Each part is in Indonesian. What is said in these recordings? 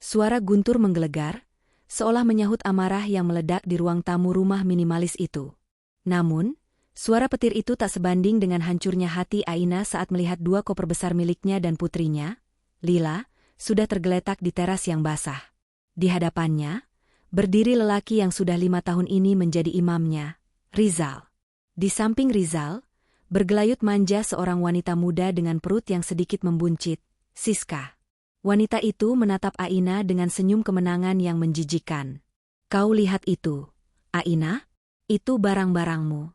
Suara guntur menggelegar, seolah menyahut amarah yang meledak di ruang tamu rumah minimalis itu. Namun, suara petir itu tak sebanding dengan hancurnya hati Aina saat melihat dua koper besar miliknya dan putrinya, Lila, sudah tergeletak di teras yang basah. Di hadapannya, berdiri lelaki yang sudah 5 tahun ini menjadi imamnya, Rizal. Di samping Rizal, bergelayut manja seorang wanita muda dengan perut yang sedikit membuncit, Siska. Wanita itu menatap Aina dengan senyum kemenangan yang menjijikan. "Kau lihat itu, Aina? Itu barang-barangmu.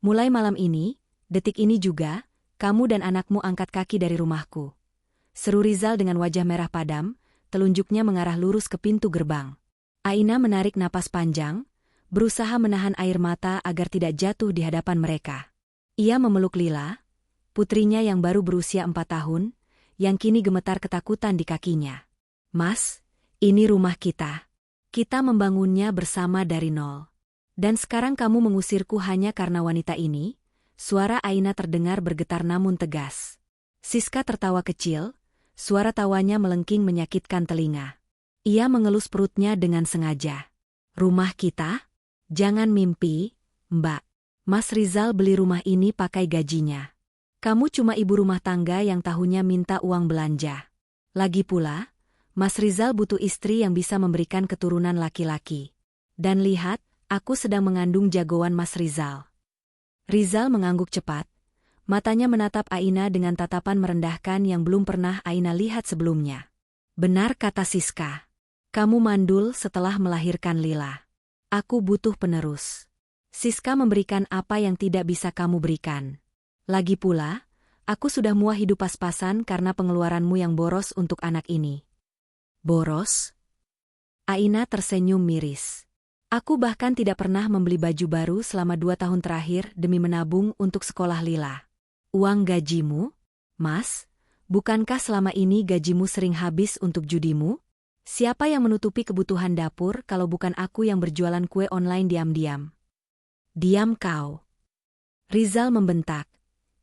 Mulai malam ini, detik ini juga, kamu dan anakmu angkat kaki dari rumahku." Seru Rizal dengan wajah merah padam, telunjuknya mengarah lurus ke pintu gerbang. Aina menarik napas panjang, berusaha menahan air mata agar tidak jatuh di hadapan mereka. Ia memeluk Lila, putrinya yang baru berusia 4 tahun, yang kini gemetar ketakutan di kakinya. "Mas, ini rumah kita. Kita membangunnya bersama dari nol. Dan sekarang kamu mengusirku hanya karena wanita ini?" Suara Aina terdengar bergetar namun tegas. Siska tertawa kecil, suara tawanya melengking menyakitkan telinga. Ia mengelus perutnya dengan sengaja. "Rumah kita? Jangan mimpi, Mbak. Mas Rizal beli rumah ini pakai gajinya. Kamu cuma ibu rumah tangga yang tahunya minta uang belanja. Lagi pula, Mas Rizal butuh istri yang bisa memberikan keturunan laki-laki. Dan lihat, aku sedang mengandung jagoan Mas Rizal." Rizal mengangguk cepat. Matanya menatap Aina dengan tatapan merendahkan yang belum pernah Aina lihat sebelumnya. "Benar kata Siska. Kamu mandul setelah melahirkan Lila. Aku butuh penerus. Siska memberikan apa yang tidak bisa kamu berikan. Lagi pula, aku sudah muak hidup pas-pasan karena pengeluaranmu yang boros untuk anak ini." "Boros?" Aina tersenyum miris. "Aku bahkan tidak pernah membeli baju baru selama 2 tahun terakhir demi menabung untuk sekolah Lila." "Uang gajimu? Mas, bukankah selama ini gajimu sering habis untuk judimu? Siapa yang menutupi kebutuhan dapur kalau bukan aku yang berjualan kue online diam-diam?" "Diam kau!" Rizal membentak.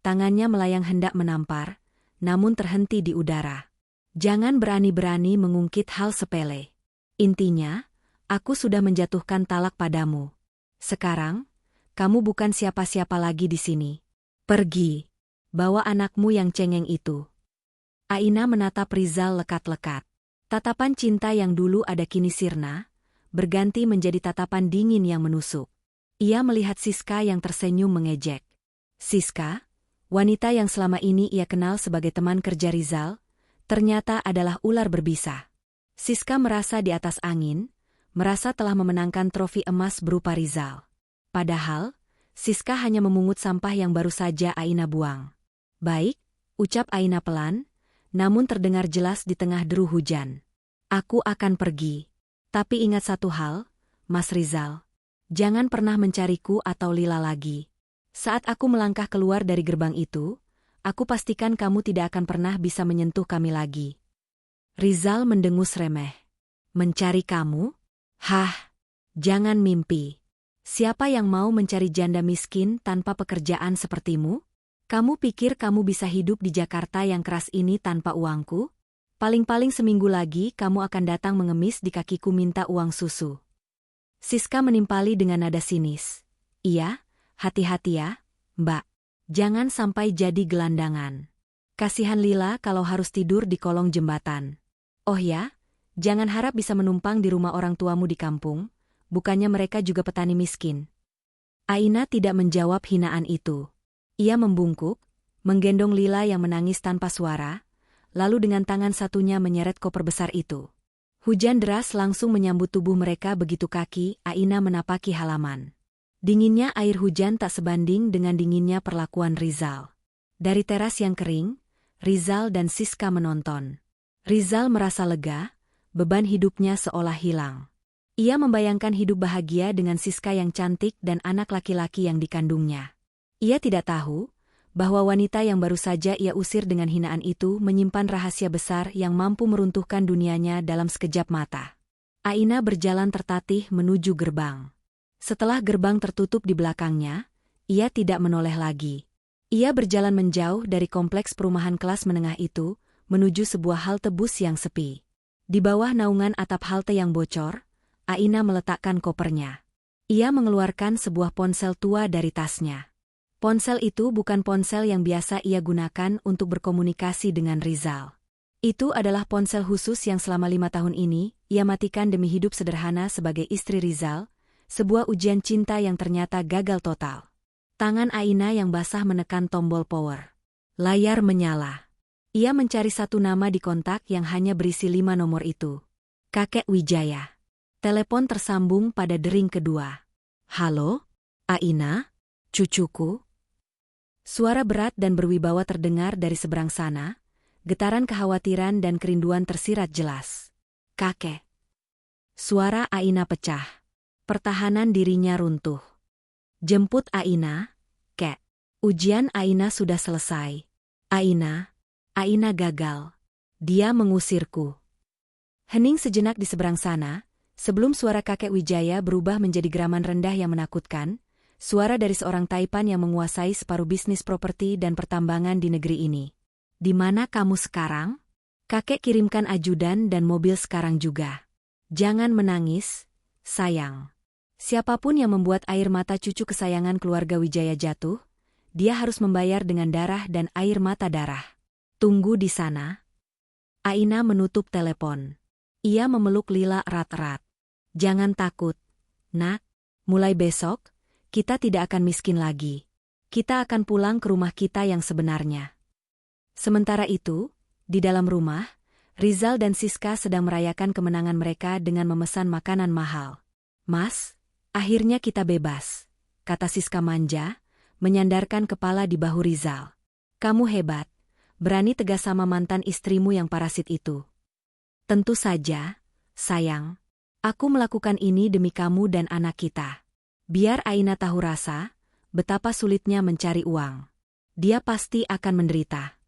Tangannya melayang hendak menampar, namun terhenti di udara. "Jangan berani-berani mengungkit hal sepele. Intinya, aku sudah menjatuhkan talak padamu. Sekarang, kamu bukan siapa-siapa lagi di sini. Pergi. Bawa anakmu yang cengeng itu." Aina menatap Rizal lekat-lekat. Tatapan cinta yang dulu ada kini sirna, berganti menjadi tatapan dingin yang menusuk. Ia melihat Siska yang tersenyum mengejek. Siska, wanita yang selama ini ia kenal sebagai teman kerja Rizal, ternyata adalah ular berbisa. Siska merasa di atas angin, merasa telah memenangkan trofi emas berupa Rizal. Padahal, Siska hanya memungut sampah yang baru saja Aina buang. "Baik," ucap Aina pelan, namun terdengar jelas di tengah deru hujan. "Aku akan pergi. Tapi ingat satu hal, Mas Rizal. Jangan pernah mencariku atau Lila lagi. Saat aku melangkah keluar dari gerbang itu, aku pastikan kamu tidak akan pernah bisa menyentuh kami lagi." Rizal mendengus remeh. "Mencari kamu? Hah, jangan mimpi. Siapa yang mau mencari janda miskin tanpa pekerjaan sepertimu? Kamu pikir kamu bisa hidup di Jakarta yang keras ini tanpa uangku? Paling-paling seminggu lagi kamu akan datang mengemis di kakiku minta uang susu." Siska menimpali dengan nada sinis. "Iya, hati-hati ya, Mbak. Jangan sampai jadi gelandangan. Kasihan Lila kalau harus tidur di kolong jembatan. Oh ya, jangan harap bisa menumpang di rumah orang tuamu di kampung, bukannya mereka juga petani miskin." Aina tidak menjawab hinaan itu. Ia membungkuk, menggendong Lila yang menangis tanpa suara, lalu dengan tangan satunya menyeret koper besar itu. Hujan deras langsung menyambut tubuh mereka begitu kaki Aina menapaki halaman. Dinginnya air hujan tak sebanding dengan dinginnya perlakuan Rizal. Dari teras yang kering, Rizal dan Siska menonton. Rizal merasa lega, beban hidupnya seolah hilang. Ia membayangkan hidup bahagia dengan Siska yang cantik dan anak laki-laki yang dikandungnya. Ia tidak tahu bahwa wanita yang baru saja ia usir dengan hinaan itu menyimpan rahasia besar yang mampu meruntuhkan dunianya dalam sekejap mata. Aina berjalan tertatih menuju gerbang. Setelah gerbang tertutup di belakangnya, ia tidak menoleh lagi. Ia berjalan menjauh dari kompleks perumahan kelas menengah itu, menuju sebuah halte bus yang sepi. Di bawah naungan atap halte yang bocor, Aina meletakkan kopernya. Ia mengeluarkan sebuah ponsel tua dari tasnya. Ponsel itu bukan ponsel yang biasa ia gunakan untuk berkomunikasi dengan Rizal. Itu adalah ponsel khusus yang selama 5 tahun ini ia matikan demi hidup sederhana sebagai istri Rizal, sebuah ujian cinta yang ternyata gagal total. Tangan Aina yang basah menekan tombol power. Layar menyala. Ia mencari satu nama di kontak yang hanya berisi 5 nomor itu. Kakek Wijaya. Telepon tersambung pada dering kedua. Halo? Aina? Cucuku? Suara berat dan berwibawa terdengar dari seberang sana. Getaran kekhawatiran dan kerinduan tersirat jelas. Kakek. Suara Aina pecah. Pertahanan dirinya runtuh. Jemput Aina, Kek. Ujian Aina sudah selesai. Aina gagal. Dia mengusirku. Hening sejenak di seberang sana, sebelum suara kakek Wijaya berubah menjadi geraman rendah yang menakutkan, suara dari seorang taipan yang menguasai separuh bisnis properti dan pertambangan di negeri ini. Di mana kamu sekarang? Kakek kirimkan ajudan dan mobil sekarang juga. Jangan menangis, sayang. Siapapun yang membuat air mata cucu kesayangan keluarga Wijaya jatuh, dia harus membayar dengan darah dan air mata darah. Tunggu di sana. Aina menutup telepon. Ia memeluk Lila erat-erat. Jangan takut, nak. Mulai besok, kita tidak akan miskin lagi. Kita akan pulang ke rumah kita yang sebenarnya. Sementara itu, di dalam rumah, Rizal dan Siska sedang merayakan kemenangan mereka dengan memesan makanan mahal. Mas, akhirnya kita bebas, kata Siska manja, menyandarkan kepala di bahu Rizal. Kamu hebat, berani tegas sama mantan istrimu yang parasit itu. Tentu saja, sayang. Aku melakukan ini demi kamu dan anak kita. Biar Aina tahu rasa, betapa sulitnya mencari uang. Dia pasti akan menderita.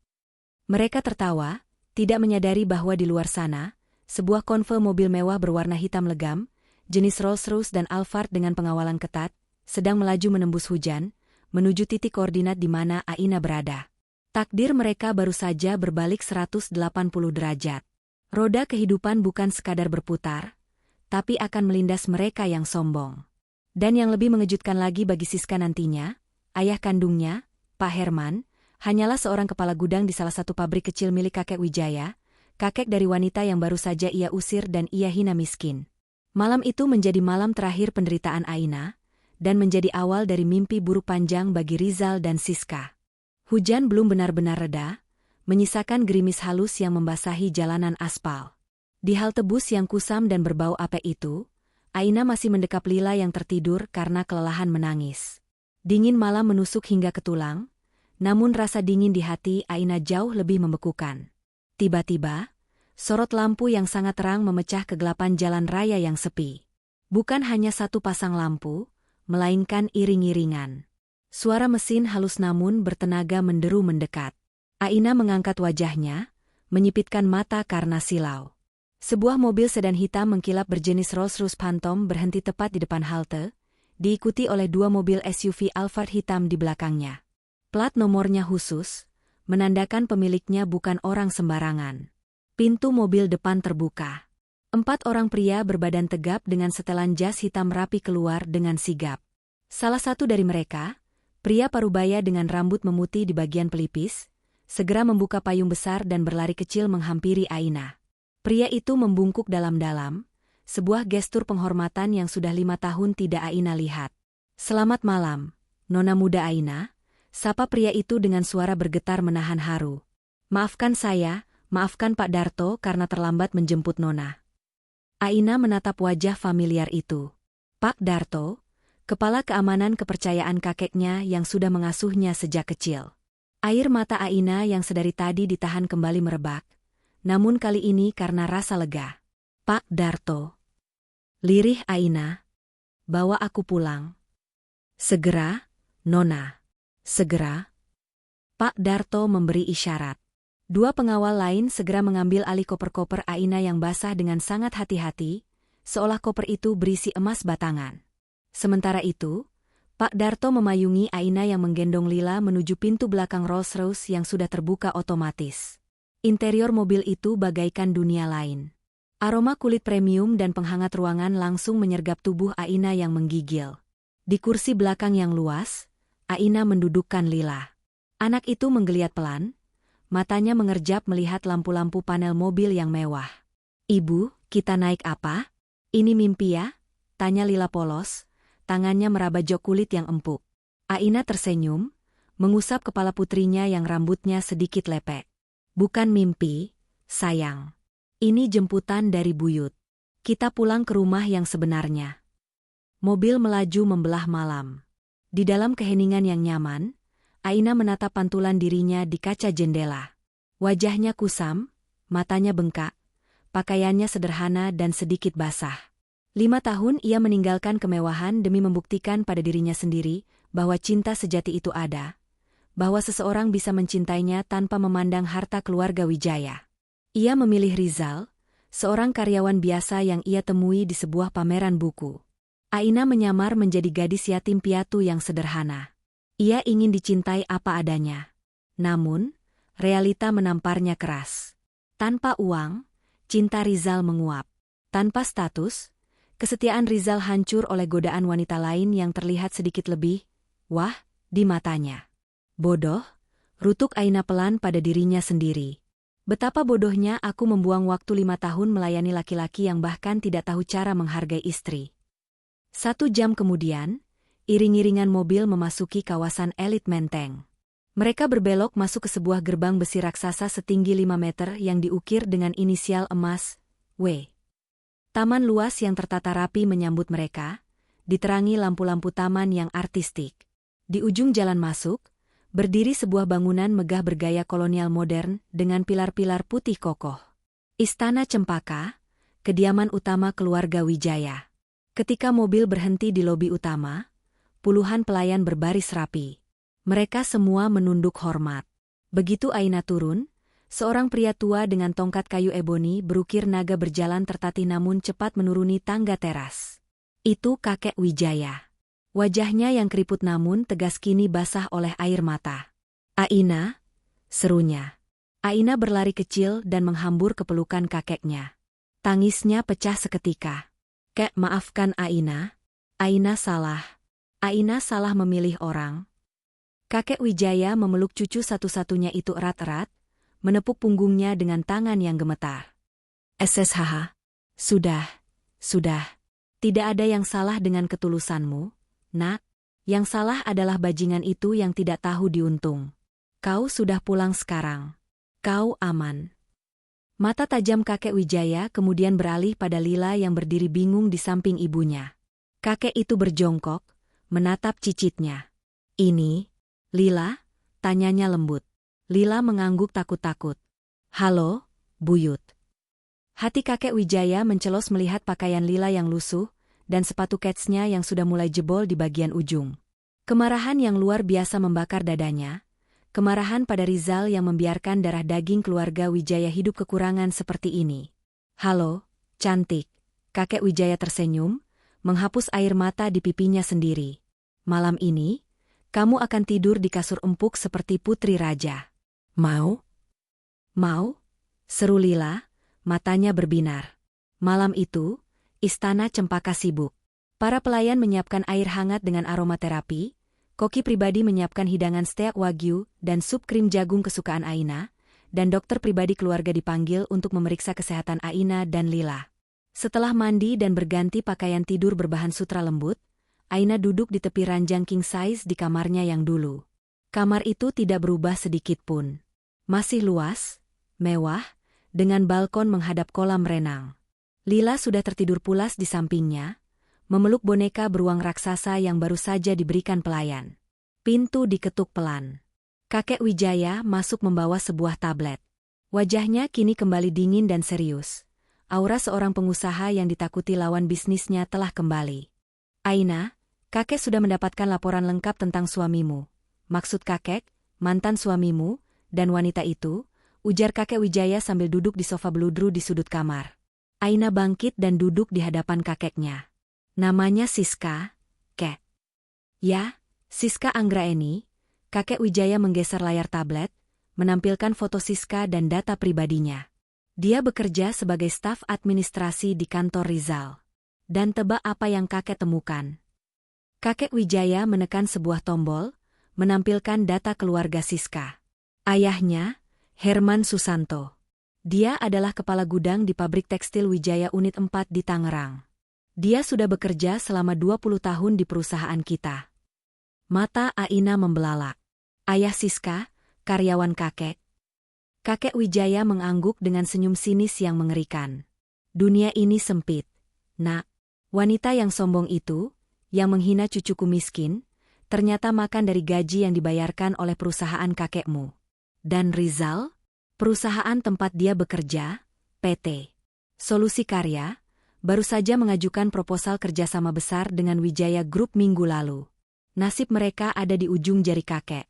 Mereka tertawa, tidak menyadari bahwa di luar sana, sebuah konvoi mobil mewah berwarna hitam legam, jenis Rolls-Royce dan Alphard dengan pengawalan ketat, sedang melaju menembus hujan, menuju titik koordinat di mana Aina berada. Takdir mereka baru saja berbalik 180 derajat. Roda kehidupan bukan sekadar berputar, tapi akan melindas mereka yang sombong. Dan yang lebih mengejutkan lagi bagi Siska nantinya, ayah kandungnya, Pak Herman, hanyalah seorang kepala gudang di salah satu pabrik kecil milik kakek Wijaya, kakek dari wanita yang baru saja ia usir dan ia hina miskin. Malam itu menjadi malam terakhir penderitaan Aina, dan menjadi awal dari mimpi buruk panjang bagi Rizal dan Siska. Hujan belum benar-benar reda, menyisakan gerimis halus yang membasahi jalanan aspal. Di halte bus yang kusam dan berbau apek itu, Aina masih mendekap Lila yang tertidur karena kelelahan menangis. Dingin malam menusuk hingga ke tulang, namun rasa dingin di hati Aina jauh lebih membekukan. Tiba-tiba, sorot lampu yang sangat terang memecah kegelapan jalan raya yang sepi. Bukan hanya satu pasang lampu, melainkan iring-iringan. Suara mesin halus namun bertenaga menderu mendekat. Aina mengangkat wajahnya, menyipitkan mata karena silau. Sebuah mobil sedan hitam mengkilap berjenis Rolls-Royce Phantom berhenti tepat di depan halte, diikuti oleh 2 mobil SUV Alphard hitam di belakangnya. Plat nomornya khusus, menandakan pemiliknya bukan orang sembarangan. Pintu mobil depan terbuka. 4 orang pria berbadan tegap dengan setelan jas hitam rapi keluar dengan sigap. Salah satu dari mereka, pria parubaya dengan rambut memutih di bagian pelipis, segera membuka payung besar dan berlari kecil menghampiri Aina. Pria itu membungkuk dalam-dalam, sebuah gestur penghormatan yang sudah 5 tahun tidak Aina lihat. Selamat malam, Nona muda Aina, sapa pria itu dengan suara bergetar menahan haru. Maafkan saya, maafkan Pak Darto karena terlambat menjemput Nona. Aina menatap wajah familiar itu. Pak Darto, kepala keamanan kepercayaan kakeknya yang sudah mengasuhnya sejak kecil. Air mata Aina yang sedari tadi ditahan kembali merebak, namun kali ini karena rasa lega. Pak Darto. Lirih Aina. Bawa aku pulang. Segera, Nona. Segera. Pak Darto memberi isyarat. 2 pengawal lain segera mengambil alih koper-koper Aina yang basah dengan sangat hati-hati, seolah koper itu berisi emas batangan. Sementara itu, Pak Darto memayungi Aina yang menggendong Lila menuju pintu belakang Rolls-Royce yang sudah terbuka otomatis. Interior mobil itu bagaikan dunia lain. Aroma kulit premium dan penghangat ruangan langsung menyergap tubuh Aina yang menggigil. Di kursi belakang yang luas, Aina mendudukkan Lila. Anak itu menggeliat pelan, matanya mengerjap melihat lampu-lampu panel mobil yang mewah. "Ibu, kita naik apa? Ini mimpi ya?" tanya Lila polos, tangannya meraba jok kulit yang empuk. Aina tersenyum, mengusap kepala putrinya yang rambutnya sedikit lepek. "Bukan mimpi, sayang. Ini jemputan dari buyut. Kita pulang ke rumah yang sebenarnya." Mobil melaju membelah malam. Di dalam keheningan yang nyaman, Aina menatap pantulan dirinya di kaca jendela. Wajahnya kusam, matanya bengkak, pakaiannya sederhana dan sedikit basah. 5 tahun ia meninggalkan kemewahan demi membuktikan pada dirinya sendiri bahwa cinta sejati itu ada, bahwa seseorang bisa mencintainya tanpa memandang harta keluarga Wijaya. Ia memilih Rizal, seorang karyawan biasa yang ia temui di sebuah pameran buku. Aina menyamar menjadi gadis yatim piatu yang sederhana. Ia ingin dicintai apa adanya. Namun, realita menamparnya keras. Tanpa uang, cinta Rizal menguap. Tanpa status, kesetiaan Rizal hancur oleh godaan wanita lain yang terlihat sedikit lebih, wah, di matanya. "Bodoh," rutuk Aina pelan pada dirinya sendiri. "Betapa bodohnya aku membuang waktu 5 tahun melayani laki-laki yang bahkan tidak tahu cara menghargai istri." 1 jam kemudian, iring-iringan mobil memasuki kawasan elit Menteng. Mereka berbelok masuk ke sebuah gerbang besi raksasa setinggi 5 meter yang diukir dengan inisial emas, W. Taman luas yang tertata rapi menyambut mereka, diterangi lampu-lampu taman yang artistik. Di ujung jalan masuk, berdiri sebuah bangunan megah bergaya kolonial modern dengan pilar-pilar putih kokoh. Istana Cempaka, kediaman utama keluarga Wijaya. Ketika mobil berhenti di lobi utama, puluhan pelayan berbaris rapi. Mereka semua menunduk hormat. Begitu Aina turun, seorang pria tua dengan tongkat kayu eboni berukir naga berjalan tertatih namun cepat menuruni tangga teras. Itu kakek Wijaya. Wajahnya yang keriput namun tegas kini basah oleh air mata. "Aina," serunya. Aina berlari kecil dan menghambur ke pelukan kakeknya. Tangisnya pecah seketika. "Kek, maafkan Aina. Aina salah. Aina salah memilih orang." Kakek Wijaya memeluk cucu satu-satunya itu erat-erat, menepuk punggungnya dengan tangan yang gemetar. "SSHH. Sudah. Tidak ada yang salah dengan ketulusanmu, Nak. Yang salah adalah bajingan itu yang tidak tahu diuntung. Kau sudah pulang sekarang. Kau aman." Mata tajam kakek Wijaya kemudian beralih pada Lila yang berdiri bingung di samping ibunya. Kakek itu berjongkok, menatap cicitnya. "Ini, Lila?" tanyanya lembut. Lila mengangguk takut-takut. "Halo, Buyut." Hati kakek Wijaya mencelos melihat pakaian Lila yang lusuh, dan sepatu ketsnya yang sudah mulai jebol di bagian ujung. Kemarahan yang luar biasa membakar dadanya, kemarahan pada Rizal yang membiarkan darah daging keluarga Wijaya hidup kekurangan seperti ini. "Halo, cantik." Kakek Wijaya tersenyum, menghapus air mata di pipinya sendiri. "Malam ini, kamu akan tidur di kasur empuk seperti putri raja. Mau?" "Mau?" seru Lila, matanya berbinar. Malam itu, Istana Cempaka sibuk. Para pelayan menyiapkan air hangat dengan aromaterapi, koki pribadi menyiapkan hidangan steak wagyu dan sup krim jagung kesukaan Aina, dan dokter pribadi keluarga dipanggil untuk memeriksa kesehatan Aina dan Lila. Setelah mandi dan berganti pakaian tidur berbahan sutra lembut, Aina duduk di tepi ranjang king size di kamarnya yang dulu. Kamar itu tidak berubah sedikit pun. Masih luas, mewah, dengan balkon menghadap kolam renang. Lila sudah tertidur pulas di sampingnya, memeluk boneka beruang raksasa yang baru saja diberikan pelayan. Pintu diketuk pelan. Kakek Wijaya masuk membawa sebuah tablet. Wajahnya kini kembali dingin dan serius. Aura seorang pengusaha yang ditakuti lawan bisnisnya telah kembali. "Aina, kakek sudah mendapatkan laporan lengkap tentang suamimu." "Maksud kakek, mantan suamimu, dan wanita itu?" ujar kakek Wijaya sambil duduk di sofa beludru di sudut kamar. Aina bangkit dan duduk di hadapan kakeknya. "Namanya Siska, Kek." "Ya, Siska Anggraeni." Kakek Wijaya menggeser layar tablet, menampilkan foto Siska dan data pribadinya. Dia bekerja sebagai staf administrasi di kantor Rizal. Dan tebak apa yang kakek temukan? Kakek Wijaya menekan sebuah tombol, menampilkan data keluarga Siska. Ayahnya, Herman Susanto. Dia adalah kepala gudang di pabrik tekstil Wijaya Unit 4 di Tangerang. Dia sudah bekerja selama 20 tahun di perusahaan kita. Mata Aina membelalak. Ayah Siska, karyawan kakek. Kakek Wijaya mengangguk dengan senyum sinis yang mengerikan. Dunia ini sempit, nak. Wanita yang sombong itu, yang menghina cucuku miskin, ternyata makan dari gaji yang dibayarkan oleh perusahaan kakekmu. Dan Rizal? Perusahaan tempat dia bekerja, PT Solusi Karya, baru saja mengajukan proposal kerjasama besar dengan Wijaya Group minggu lalu. Nasib mereka ada di ujung jari kakek.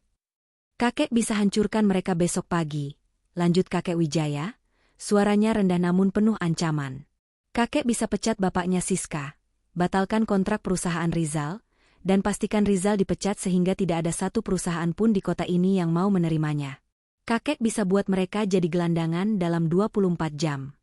Kakek bisa hancurkan mereka besok pagi, lanjut kakek Wijaya, suaranya rendah namun penuh ancaman. Kakek bisa pecat bapaknya Siska, batalkan kontrak perusahaan Rizal, dan pastikan Rizal dipecat sehingga tidak ada satu perusahaan pun di kota ini yang mau menerimanya. Kakek bisa buat mereka jadi gelandangan dalam 24 jam.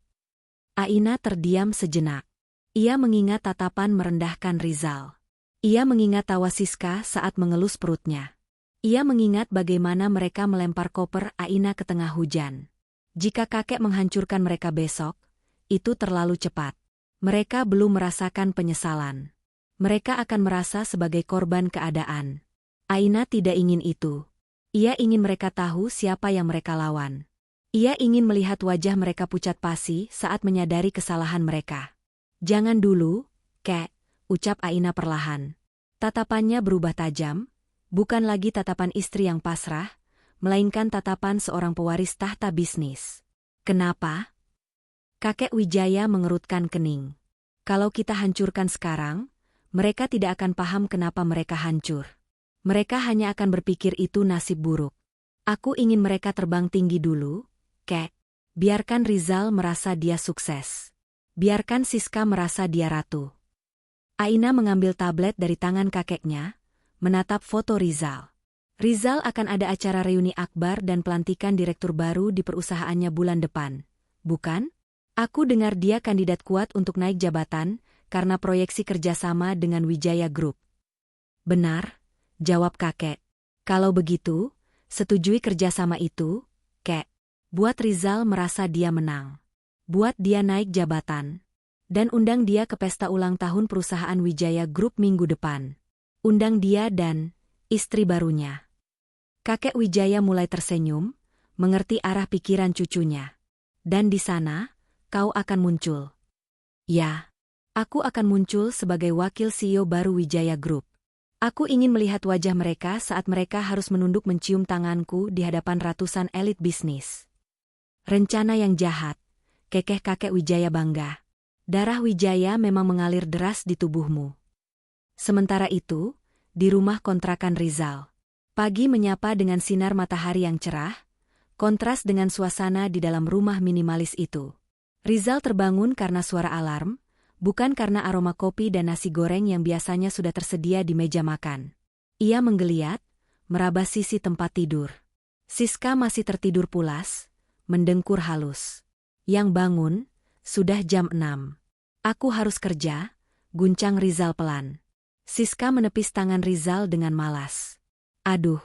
Aina terdiam sejenak. Ia mengingat tatapan merendahkan Rizal. Ia mengingat tawa Siska saat mengelus perutnya. Ia mengingat bagaimana mereka melempar koper Aina ke tengah hujan. Jika kakek menghancurkan mereka besok, itu terlalu cepat. Mereka belum merasakan penyesalan. Mereka akan merasa sebagai korban keadaan. Aina tidak ingin itu. Ia ingin mereka tahu siapa yang mereka lawan. Ia ingin melihat wajah mereka pucat pasi saat menyadari kesalahan mereka. Jangan dulu, kek, ucap Aina perlahan. Tatapannya berubah tajam, bukan lagi tatapan istri yang pasrah, melainkan tatapan seorang pewaris tahta bisnis. Kenapa? Kakek Wijaya mengerutkan kening. Kalau kita hancurkan sekarang, mereka tidak akan paham kenapa mereka hancur. Mereka hanya akan berpikir itu nasib buruk. Aku ingin mereka terbang tinggi dulu, kek. Biarkan Rizal merasa dia sukses. Biarkan Siska merasa dia ratu. Aina mengambil tablet dari tangan kakeknya, menatap foto Rizal. Rizal akan ada acara reuni akbar dan pelantikan direktur baru di perusahaannya bulan depan. Bukan? Aku dengar dia kandidat kuat untuk naik jabatan karena proyeksi kerjasama dengan Wijaya Group. Benar, jawab kakek. Kalau begitu, setujui kerjasama itu, kek. Buat Rizal merasa dia menang. Buat dia naik jabatan. Dan undang dia ke pesta ulang tahun perusahaan Wijaya Group minggu depan. Undang dia dan istri barunya. Kakek Wijaya mulai tersenyum, mengerti arah pikiran cucunya. Dan di sana, kau akan muncul. Ya, aku akan muncul sebagai wakil CEO baru Wijaya Group. Aku ingin melihat wajah mereka saat mereka harus menunduk mencium tanganku di hadapan ratusan elit bisnis. Rencana yang jahat, kekeh kakek Wijaya bangga. Darah Wijaya memang mengalir deras di tubuhmu. Sementara itu, di rumah kontrakan Rizal. Pagi menyapa dengan sinar matahari yang cerah, kontras dengan suasana di dalam rumah minimalis itu. Rizal terbangun karena suara alarm, bukan karena aroma kopi dan nasi goreng yang biasanya sudah tersedia di meja makan. Ia menggeliat, meraba sisi tempat tidur. Siska masih tertidur pulas, mendengkur halus. Yang bangun, sudah jam 6. Aku harus kerja, guncang Rizal pelan. Siska menepis tangan Rizal dengan malas. Aduh,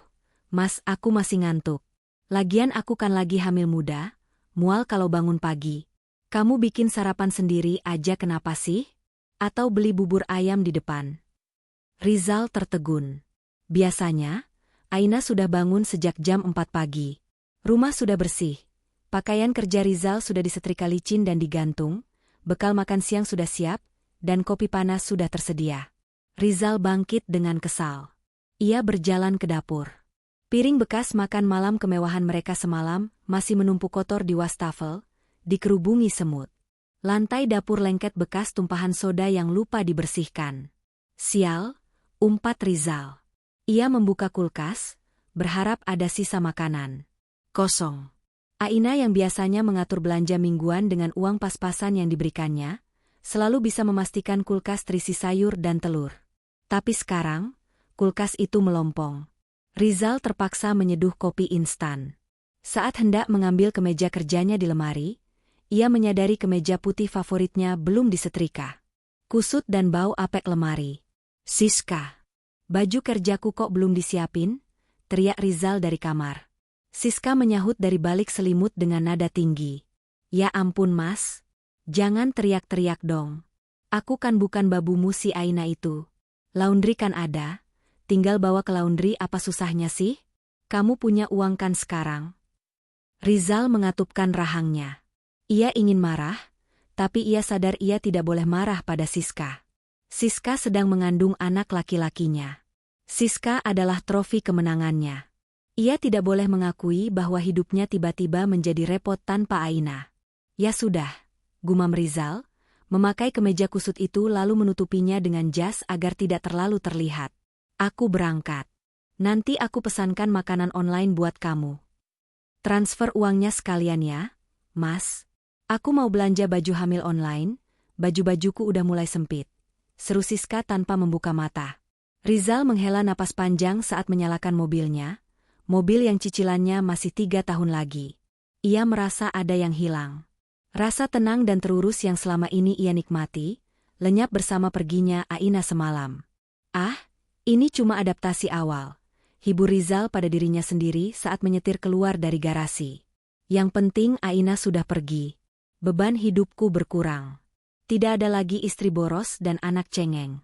mas, aku masih ngantuk. Lagian aku kan lagi hamil muda, mual kalau bangun pagi. Kamu bikin sarapan sendiri aja kenapa sih? Atau beli bubur ayam di depan? Rizal tertegun. Biasanya, Aina sudah bangun sejak jam 4 pagi. Rumah sudah bersih. Pakaian kerja Rizal sudah disetrika licin dan digantung. Bekal makan siang sudah siap, dan kopi panas sudah tersedia. Rizal bangkit dengan kesal. Ia berjalan ke dapur. Piring bekas makan malam kemewahan mereka semalam masih menumpuk kotor di wastafel, dikerubungi semut. Lantai dapur lengket bekas tumpahan soda yang lupa dibersihkan. Sial, umpat Rizal. Ia membuka kulkas, berharap ada sisa makanan. Kosong. Aina yang biasanya mengatur belanja mingguan dengan uang pas-pasan yang diberikannya, selalu bisa memastikan kulkas terisi sayur dan telur. Tapi sekarang, kulkas itu melompong. Rizal terpaksa menyeduh kopi instan. Saat hendak mengambil kemeja kerjanya di lemari, Ia menyadari kemeja putih favoritnya belum disetrika. Kusut dan bau apek lemari. "Siska, baju kerjaku kok belum disiapin?" teriak Rizal dari kamar. Siska menyahut dari balik selimut dengan nada tinggi. "Ya ampun Mas, jangan teriak-teriak dong. Aku kan bukan babumu si Aina itu. Laundry kan ada, tinggal bawa ke laundry, apa susahnya sih? Kamu punya uang kan sekarang?" Rizal mengatupkan rahangnya. Ia ingin marah, tapi ia sadar ia tidak boleh marah pada Siska. Siska sedang mengandung anak laki-lakinya. Siska adalah trofi kemenangannya. Ia tidak boleh mengakui bahwa hidupnya tiba-tiba menjadi repot tanpa Aina. "Ya sudah," gumam Rizal, memakai kemeja kusut itu lalu menutupinya dengan jas agar tidak terlalu terlihat. "Aku berangkat. Nanti aku pesankan makanan online buat kamu. Transfer uangnya sekalian ya, Mas. Aku mau belanja baju hamil online, baju-bajuku udah mulai sempit," seru Siska tanpa membuka mata. Rizal menghela napas panjang saat menyalakan mobilnya, mobil yang cicilannya masih 3 tahun lagi. Ia merasa ada yang hilang. Rasa tenang dan terurus yang selama ini ia nikmati, lenyap bersama perginya Aina semalam. "Ah, ini cuma adaptasi awal," hibur Rizal pada dirinya sendiri saat menyetir keluar dari garasi. "Yang penting Aina sudah pergi. Beban hidupku berkurang. Tidak ada lagi istri boros dan anak cengeng."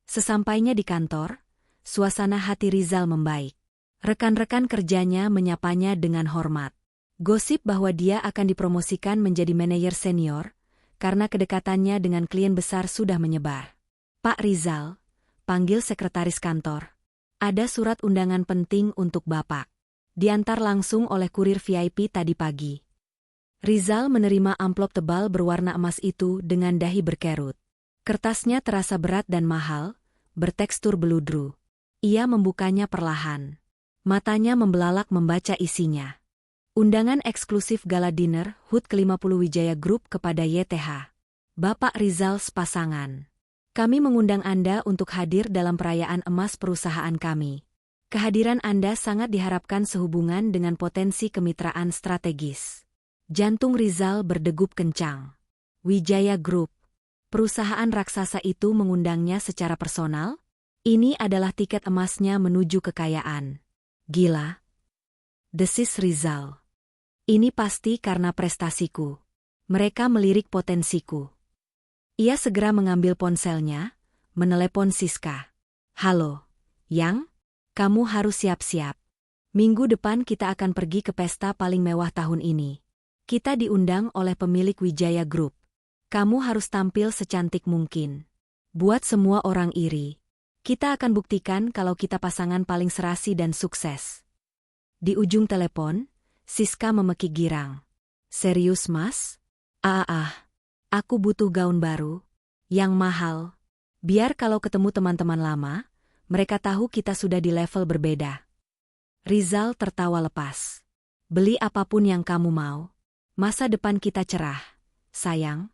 Sesampainya di kantor, suasana hati Rizal membaik. Rekan-rekan kerjanya menyapanya dengan hormat. Gosip bahwa dia akan dipromosikan menjadi manajer senior, karena kedekatannya dengan klien besar sudah menyebar. "Pak Rizal," panggil sekretaris kantor. "Ada surat undangan penting untuk Bapak. Diantar langsung oleh kurir VIP tadi pagi." Rizal menerima amplop tebal berwarna emas itu dengan dahi berkerut. Kertasnya terasa berat dan mahal, bertekstur beludru. Ia membukanya perlahan. Matanya membelalak membaca isinya. "Undangan eksklusif gala dinner HUT ke-50 Wijaya Group kepada YTH. Bapak Rizal sepasangan. Kami mengundang Anda untuk hadir dalam perayaan emas perusahaan kami. Kehadiran Anda sangat diharapkan sehubungan dengan potensi kemitraan strategis." Jantung Rizal berdegup kencang. Wijaya Group. Perusahaan raksasa itu mengundangnya secara personal? Ini adalah tiket emasnya menuju kekayaan. Gila. Desis Rizal. Ini pasti karena prestasiku. Mereka melirik potensiku. Ia segera mengambil ponselnya, menelepon Siska. "Halo, Yang? Kamu harus siap-siap. Minggu depan kita akan pergi ke pesta paling mewah tahun ini. Kita diundang oleh pemilik Wijaya Group. Kamu harus tampil secantik mungkin. Buat semua orang iri. Kita akan buktikan kalau kita pasangan paling serasi dan sukses." Di ujung telepon, Siska memekik girang. "Serius Mas? Aku butuh gaun baru. Yang mahal. Biar kalau ketemu teman-teman lama, mereka tahu kita sudah di level berbeda." Rizal tertawa lepas. "Beli apapun yang kamu mau. Masa depan kita cerah, sayang."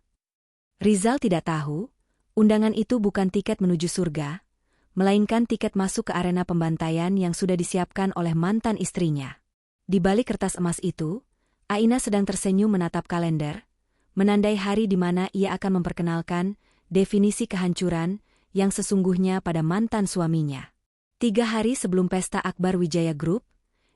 Rizal tidak tahu, undangan itu bukan tiket menuju surga, melainkan tiket masuk ke arena pembantaian yang sudah disiapkan oleh mantan istrinya. Di balik kertas emas itu, Aina sedang tersenyum menatap kalender, menandai hari di mana ia akan memperkenalkan definisi kehancuran yang sesungguhnya pada mantan suaminya. 3 hari sebelum pesta akbar Wijaya Group,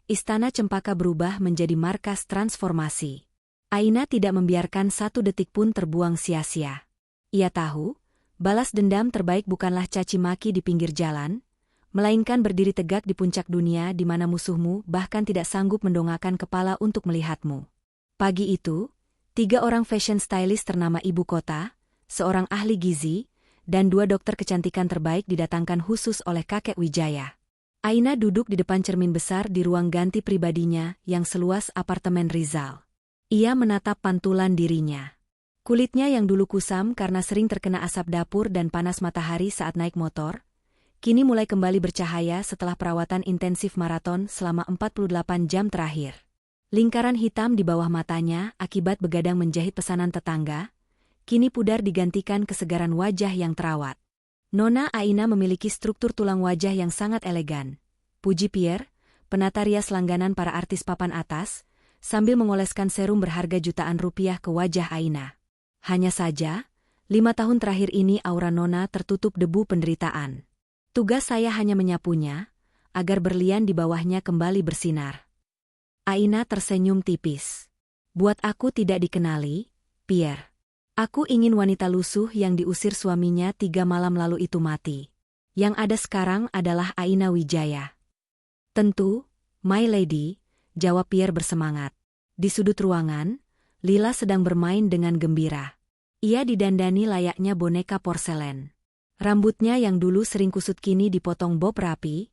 Istana Cempaka berubah menjadi markas transformasi. Aina tidak membiarkan 1 detik pun terbuang sia-sia. Ia tahu, balas dendam terbaik bukanlah caci maki di pinggir jalan, melainkan berdiri tegak di puncak dunia di mana musuhmu bahkan tidak sanggup mendongakkan kepala untuk melihatmu. Pagi itu, 3 orang fashion stylist ternama ibu kota, seorang ahli gizi, dan 2 dokter kecantikan terbaik didatangkan khusus oleh kakek Wijaya. Aina duduk di depan cermin besar di ruang ganti pribadinya yang seluas apartemen Rizal. Ia menatap pantulan dirinya. Kulitnya yang dulu kusam karena sering terkena asap dapur dan panas matahari saat naik motor, kini mulai kembali bercahaya setelah perawatan intensif maraton selama 48 jam terakhir. Lingkaran hitam di bawah matanya akibat begadang menjahit pesanan tetangga, kini pudar digantikan kesegaran wajah yang terawat. Nona Aina memiliki struktur tulang wajah yang sangat elegan. Puji Pierre, penata rias langganan para artis papan atas, sambil mengoleskan serum berharga jutaan rupiah ke wajah Aina. Hanya saja, 5 tahun terakhir ini aura Nona tertutup debu penderitaan. Tugas saya hanya menyapunya, agar berlian di bawahnya kembali bersinar. Aina tersenyum tipis. Buat aku tidak dikenali, Pierre. Aku ingin wanita lusuh yang diusir suaminya 3 malam lalu itu mati. Yang ada sekarang adalah Aina Wijaya. Tentu, my lady, jawab Pierre bersemangat. Di sudut ruangan, Lila sedang bermain dengan gembira. Ia didandani layaknya boneka porselen. Rambutnya yang dulu sering kusut kini dipotong bob rapi,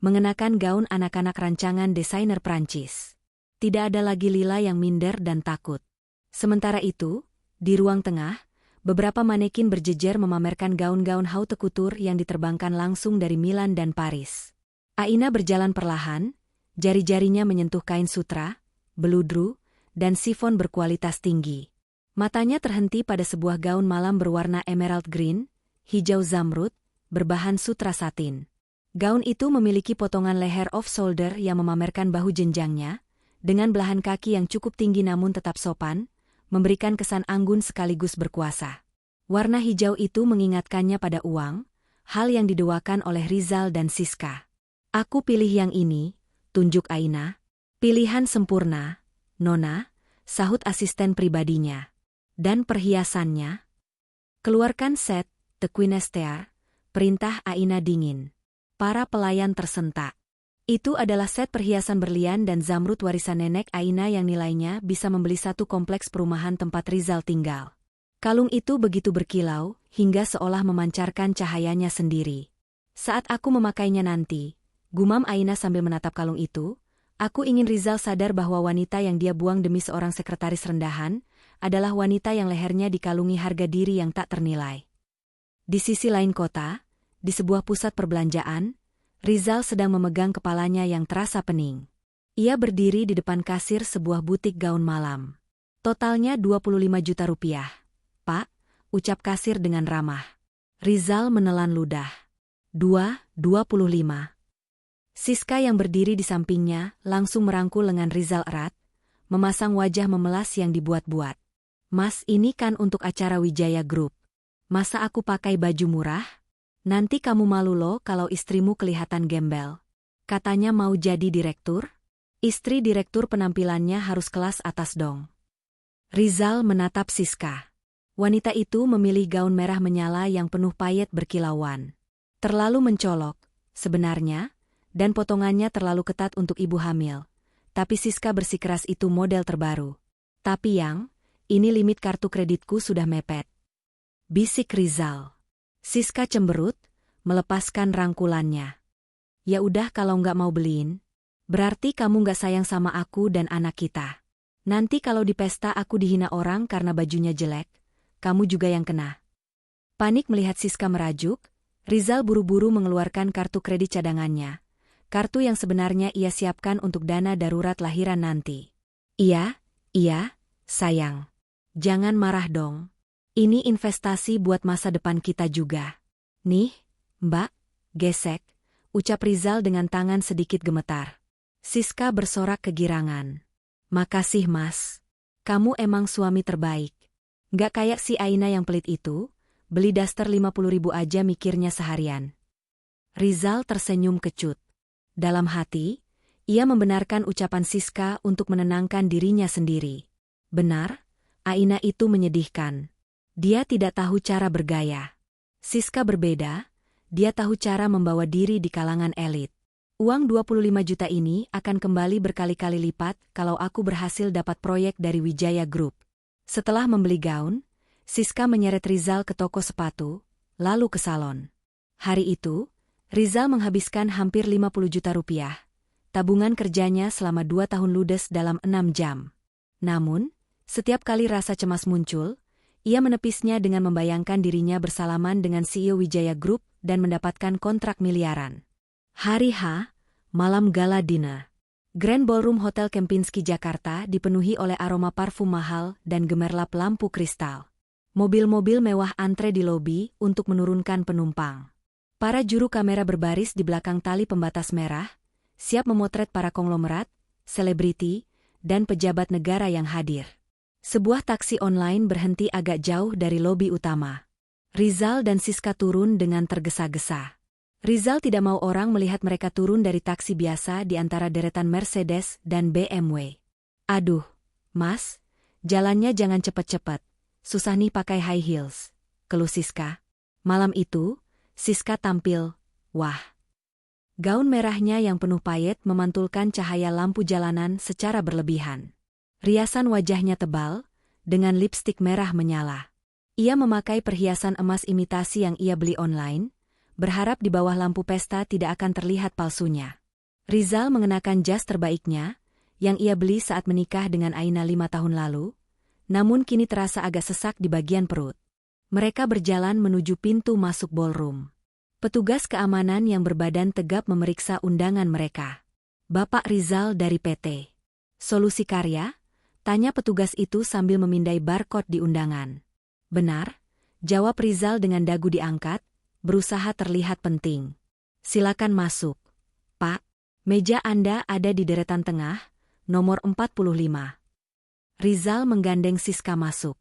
mengenakan gaun anak-anak rancangan desainer Prancis. Tidak ada lagi Lila yang minder dan takut. Sementara itu, di ruang tengah, beberapa manekin berjejer memamerkan gaun-gaun haute couture yang diterbangkan langsung dari Milan dan Paris. Aina berjalan perlahan, jari-jarinya menyentuh kain sutra, beludru, dan sifon berkualitas tinggi. Matanya terhenti pada sebuah gaun malam berwarna emerald green, hijau zamrud, berbahan sutra satin. Gaun itu memiliki potongan leher off-shoulder yang memamerkan bahu jenjangnya, dengan belahan kaki yang cukup tinggi namun tetap sopan, memberikan kesan anggun sekaligus berkuasa. Warna hijau itu mengingatkannya pada uang, hal yang didoakan oleh Rizal dan Siska. Aku pilih yang ini, tunjuk Aina. Pilihan sempurna, Nona, sahut asisten pribadinya. Dan perhiasannya? Keluarkan set, The Queen Esther, perintah Aina dingin. Para pelayan tersentak. Itu adalah set perhiasan berlian dan zamrud warisan nenek Aina yang nilainya bisa membeli satu kompleks perumahan tempat Rizal tinggal. Kalung itu begitu berkilau, hingga seolah memancarkan cahayanya sendiri. Saat aku memakainya nanti, gumam Aina sambil menatap kalung itu, aku ingin Rizal sadar bahwa wanita yang dia buang demi seorang sekretaris rendahan, adalah wanita yang lehernya dikalungi harga diri yang tak ternilai. Di sisi lain kota, di sebuah pusat perbelanjaan, Rizal sedang memegang kepalanya yang terasa pening. Ia berdiri di depan kasir sebuah butik gaun malam. Totalnya 25 juta rupiah. Pak, ucap kasir dengan ramah. Rizal menelan ludah. 25. Siska yang berdiri di sampingnya langsung merangkul lengan Rizal erat, memasang wajah memelas yang dibuat-buat. Mas, ini kan untuk acara Wijaya Group. Masa aku pakai baju murah? Nanti kamu malu loh kalau istrimu kelihatan gembel. Katanya mau jadi direktur? Istri direktur penampilannya harus kelas atas dong. Rizal menatap Siska. Wanita itu memilih gaun merah menyala yang penuh payet berkilauan. Terlalu mencolok, sebenarnya, dan potongannya terlalu ketat untuk ibu hamil. Tapi Siska bersikeras itu model terbaru. Tapi ini limit kartu kreditku sudah mepet. Bisik Rizal. Siska cemberut, melepaskan rangkulannya. Ya udah kalau nggak mau beliin, berarti kamu nggak sayang sama aku dan anak kita. Nanti kalau di pesta aku dihina orang karena bajunya jelek, kamu juga yang kena. Panik melihat Siska merajuk, Rizal buru-buru mengeluarkan kartu kredit cadangannya. Kartu yang sebenarnya ia siapkan untuk dana darurat lahiran nanti. Iya, sayang. Jangan marah dong. Ini investasi buat masa depan kita juga. Nih, Mbak, gesek, ucap Rizal dengan tangan sedikit gemetar. Siska bersorak kegirangan. Makasih Mas. Kamu emang suami terbaik. Nggak kayak si Aina yang pelit itu, beli daster 50.000 aja mikirnya seharian. Rizal tersenyum kecut. Dalam hati, ia membenarkan ucapan Siska untuk menenangkan dirinya sendiri. Benar, Aina itu menyedihkan. Dia tidak tahu cara bergaya. Siska berbeda, dia tahu cara membawa diri di kalangan elit. Uang 25 juta ini akan kembali berkali-kali lipat kalau aku berhasil dapat proyek dari Wijaya Group. Setelah membeli gaun, Siska menyeret Rizal ke toko sepatu, lalu ke salon. Hari itu, Rizal menghabiskan hampir 50 juta rupiah. Tabungan kerjanya selama 2 tahun ludes dalam 6 jam. Namun, setiap kali rasa cemas muncul, ia menepisnya dengan membayangkan dirinya bersalaman dengan CEO Wijaya Group dan mendapatkan kontrak miliaran. Hari H, malam gala dinner. Grand Ballroom Hotel Kempinski Jakarta dipenuhi oleh aroma parfum mahal dan gemerlap lampu kristal. Mobil-mobil mewah antre di lobi untuk menurunkan penumpang. Para juru kamera berbaris di belakang tali pembatas merah, siap memotret para konglomerat, selebriti, dan pejabat negara yang hadir. Sebuah taksi online berhenti agak jauh dari lobi utama. Rizal dan Siska turun dengan tergesa-gesa. Rizal tidak mau orang melihat mereka turun dari taksi biasa di antara deretan Mercedes dan BMW. "Aduh, Mas, jalannya jangan cepet-cepet. Susah nih pakai high heels," keluh Siska. Malam itu, Siska tampil, wah. Gaun merahnya yang penuh payet memantulkan cahaya lampu jalanan secara berlebihan. Riasan wajahnya tebal, dengan lipstik merah menyala. Ia memakai perhiasan emas imitasi yang ia beli online, berharap di bawah lampu pesta tidak akan terlihat palsunya. Rizal mengenakan jas terbaiknya, yang ia beli saat menikah dengan Aina 5 tahun lalu, namun kini terasa agak sesak di bagian perut. Mereka berjalan menuju pintu masuk ballroom. Petugas keamanan yang berbadan tegap memeriksa undangan mereka. "Bapak Rizal dari PT Solusi Karya?" tanya petugas itu sambil memindai barcode di undangan. "Benar," jawab Rizal dengan dagu diangkat, berusaha terlihat penting. "Silakan masuk, Pak. Meja Anda ada di deretan tengah, nomor 45. Rizal menggandeng Siska masuk.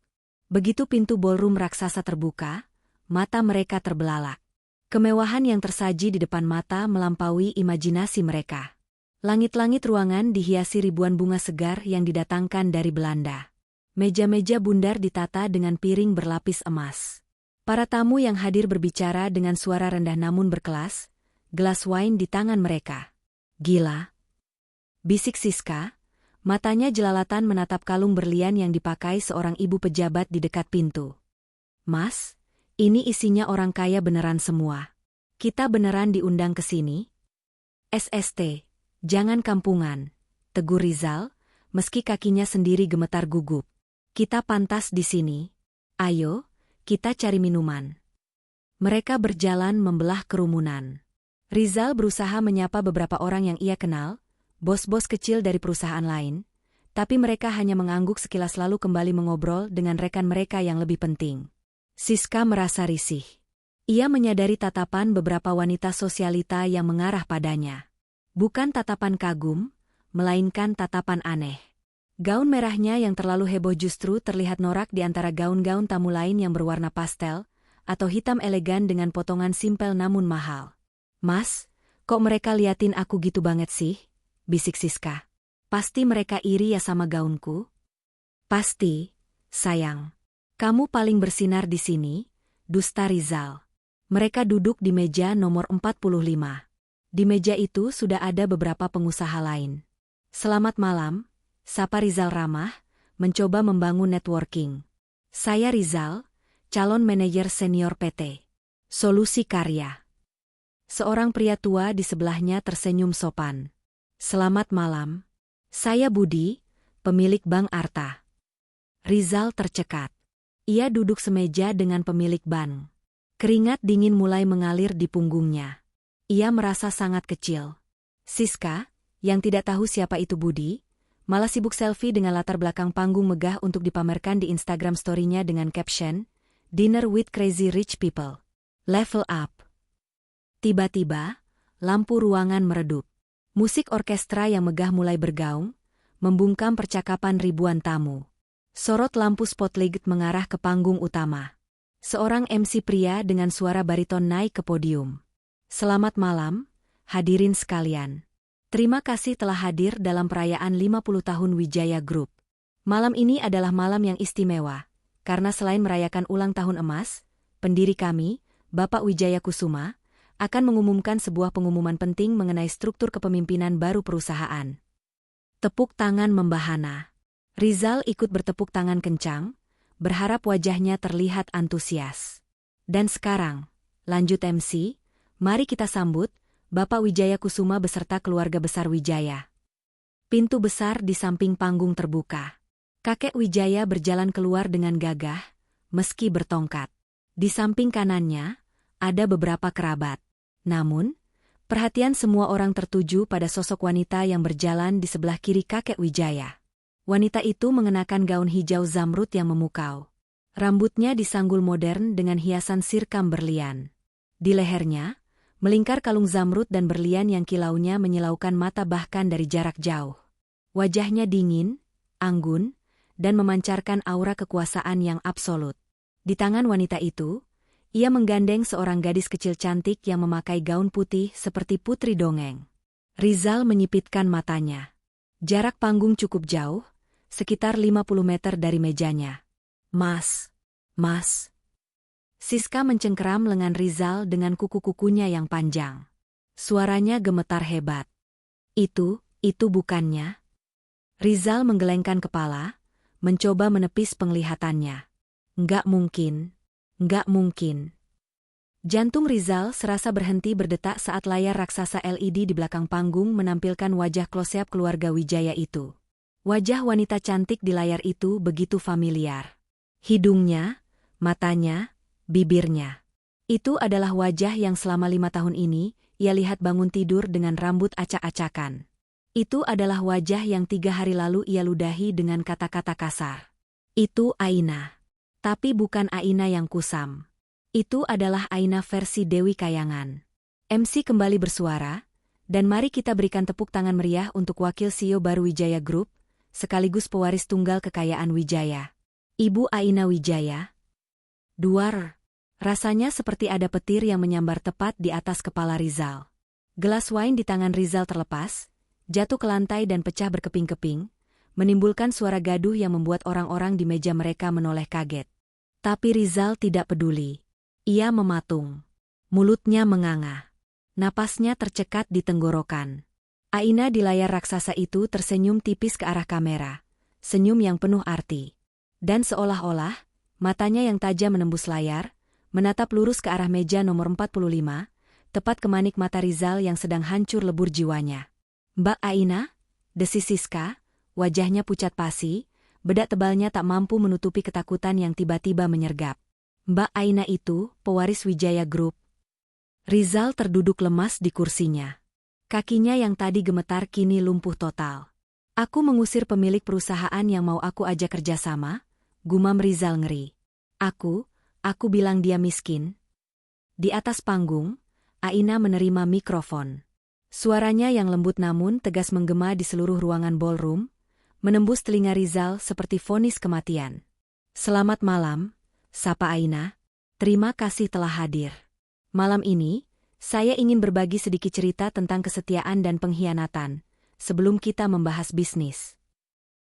Begitu pintu ballroom raksasa terbuka, mata mereka terbelalak. Kemewahan yang tersaji di depan mata melampaui imajinasi mereka. Langit-langit ruangan dihiasi ribuan bunga segar yang didatangkan dari Belanda. Meja-meja bundar ditata dengan piring berlapis emas. Para tamu yang hadir berbicara dengan suara rendah namun berkelas, gelas wine di tangan mereka. "Gila," bisik Siska, matanya jelalatan menatap kalung berlian yang dipakai seorang ibu pejabat di dekat pintu. "Mas, ini isinya orang kaya beneran semua. Kita beneran diundang ke sini?" "SST, jangan kampungan," tegur Rizal, meski kakinya sendiri gemetar gugup. "Kita pantas di sini. Ayo, kita cari minuman." Mereka berjalan membelah kerumunan. Rizal berusaha menyapa beberapa orang yang ia kenal, bos-bos kecil dari perusahaan lain, tapi mereka hanya mengangguk sekilas lalu kembali mengobrol dengan rekan mereka yang lebih penting. Siska merasa risih. Ia menyadari tatapan beberapa wanita sosialita yang mengarah padanya. Bukan tatapan kagum, melainkan tatapan aneh. Gaun merahnya yang terlalu heboh justru terlihat norak di antara gaun-gaun tamu lain yang berwarna pastel, atau hitam elegan dengan potongan simpel namun mahal. "Mas, kok mereka liatin aku gitu banget sih?" bisik Siska. "Pasti mereka iri ya sama gaunku?" "Pasti, sayang. Kamu paling bersinar di sini," dusta Rizal. Mereka duduk di meja nomor 45. Di meja itu sudah ada beberapa pengusaha lain. "Selamat malam," sapa Rizal ramah, mencoba membangun networking. "Saya Rizal, calon manajer senior PT Solusi Karya." Seorang pria tua di sebelahnya tersenyum sopan. "Selamat malam. Saya Budi, pemilik Bank Arta." Rizal tercekat. Ia duduk semeja dengan pemilik bank. Keringat dingin mulai mengalir di punggungnya. Ia merasa sangat kecil. Siska, yang tidak tahu siapa itu Budi, malah sibuk selfie dengan latar belakang panggung megah untuk dipamerkan di Instagram story-nya dengan caption, "Dinner with Crazy Rich People. Level Up." Tiba-tiba, lampu ruangan meredup. Musik orkestra yang megah mulai bergaung, membungkam percakapan ribuan tamu. Sorot lampu spotlight mengarah ke panggung utama. Seorang MC pria dengan suara bariton naik ke podium. "Selamat malam, hadirin sekalian. Terima kasih telah hadir dalam perayaan 50 tahun Wijaya Group. Malam ini adalah malam yang istimewa, karena selain merayakan ulang tahun emas, pendiri kami, Bapak Wijaya Kusuma, akan mengumumkan sebuah pengumuman penting mengenai struktur kepemimpinan baru perusahaan." Tepuk tangan membahana. Rizal ikut bertepuk tangan kencang, berharap wajahnya terlihat antusias. "Dan sekarang," lanjut MC, "mari kita sambut Bapak Wijaya Kusuma beserta keluarga besar Wijaya." Pintu besar di samping panggung terbuka. Kakek Wijaya berjalan keluar dengan gagah, meski bertongkat. Di samping kanannya, ada beberapa kerabat. Namun, perhatian semua orang tertuju pada sosok wanita yang berjalan di sebelah kiri kakek Wijaya. Wanita itu mengenakan gaun hijau zamrud yang memukau. Rambutnya disanggul modern dengan hiasan sirkam berlian. Di lehernya, melingkar kalung zamrud dan berlian yang kilaunya menyilaukan mata bahkan dari jarak jauh. Wajahnya dingin, anggun, dan memancarkan aura kekuasaan yang absolut. Di tangan wanita itu, ia menggandeng seorang gadis kecil cantik yang memakai gaun putih seperti putri dongeng. Rizal menyipitkan matanya. Jarak panggung cukup jauh, sekitar 50 meter dari mejanya. Mas. Siska mencengkeram lengan Rizal dengan kuku-kukunya yang panjang. Suaranya gemetar hebat. Itu bukannya. Rizal menggelengkan kepala, mencoba menepis penglihatannya. Nggak mungkin. Jantung Rizal serasa berhenti berdetak saat layar raksasa LED di belakang panggung menampilkan wajah close-up keluarga Wijaya itu. Wajah wanita cantik di layar itu begitu familiar. Hidungnya, matanya, bibirnya. Itu adalah wajah yang selama 5 tahun ini, ia lihat bangun tidur dengan rambut acak-acakan. Itu adalah wajah yang 3 hari lalu ia ludahi dengan kata-kata kasar. Itu Aina. Tapi bukan Aina yang kusam. Itu adalah Aina versi Dewi Kayangan. MC kembali bersuara, dan mari kita berikan tepuk tangan meriah untuk Wakil CEO baru Wijaya Group, sekaligus pewaris tunggal kekayaan Wijaya. Ibu Aina Wijaya. Duar. Rasanya seperti ada petir yang menyambar tepat di atas kepala Rizal. Gelas wine di tangan Rizal terlepas, jatuh ke lantai dan pecah berkeping-keping, menimbulkan suara gaduh yang membuat orang-orang di meja mereka menoleh kaget. Tapi Rizal tidak peduli. Ia mematung. Mulutnya menganga. Napasnya tercekat di tenggorokan. Aina di layar raksasa itu tersenyum tipis ke arah kamera. Senyum yang penuh arti. Dan seolah-olah, matanya yang tajam menembus layar, menatap lurus ke arah meja nomor 45, tepat ke manik mata Rizal yang sedang hancur lebur jiwanya. Mbak Aina? Desis Siska. Wajahnya pucat pasi, bedak tebalnya tak mampu menutupi ketakutan yang tiba-tiba menyergap. Mbak Aina itu, pewaris Wijaya Group. Rizal terduduk lemas di kursinya. Kakinya yang tadi gemetar kini lumpuh total. Aku mengusir pemilik perusahaan yang mau aku ajak kerjasama, gumam Rizal ngeri. Aku bilang dia miskin. Di atas panggung, Aina menerima mikrofon. Suaranya yang lembut namun tegas menggema di seluruh ruangan ballroom, menembus telinga Rizal seperti vonis kematian. Selamat malam, sapa Aina. Terima kasih telah hadir. Malam ini, saya ingin berbagi sedikit cerita tentang kesetiaan dan pengkhianatan, sebelum kita membahas bisnis.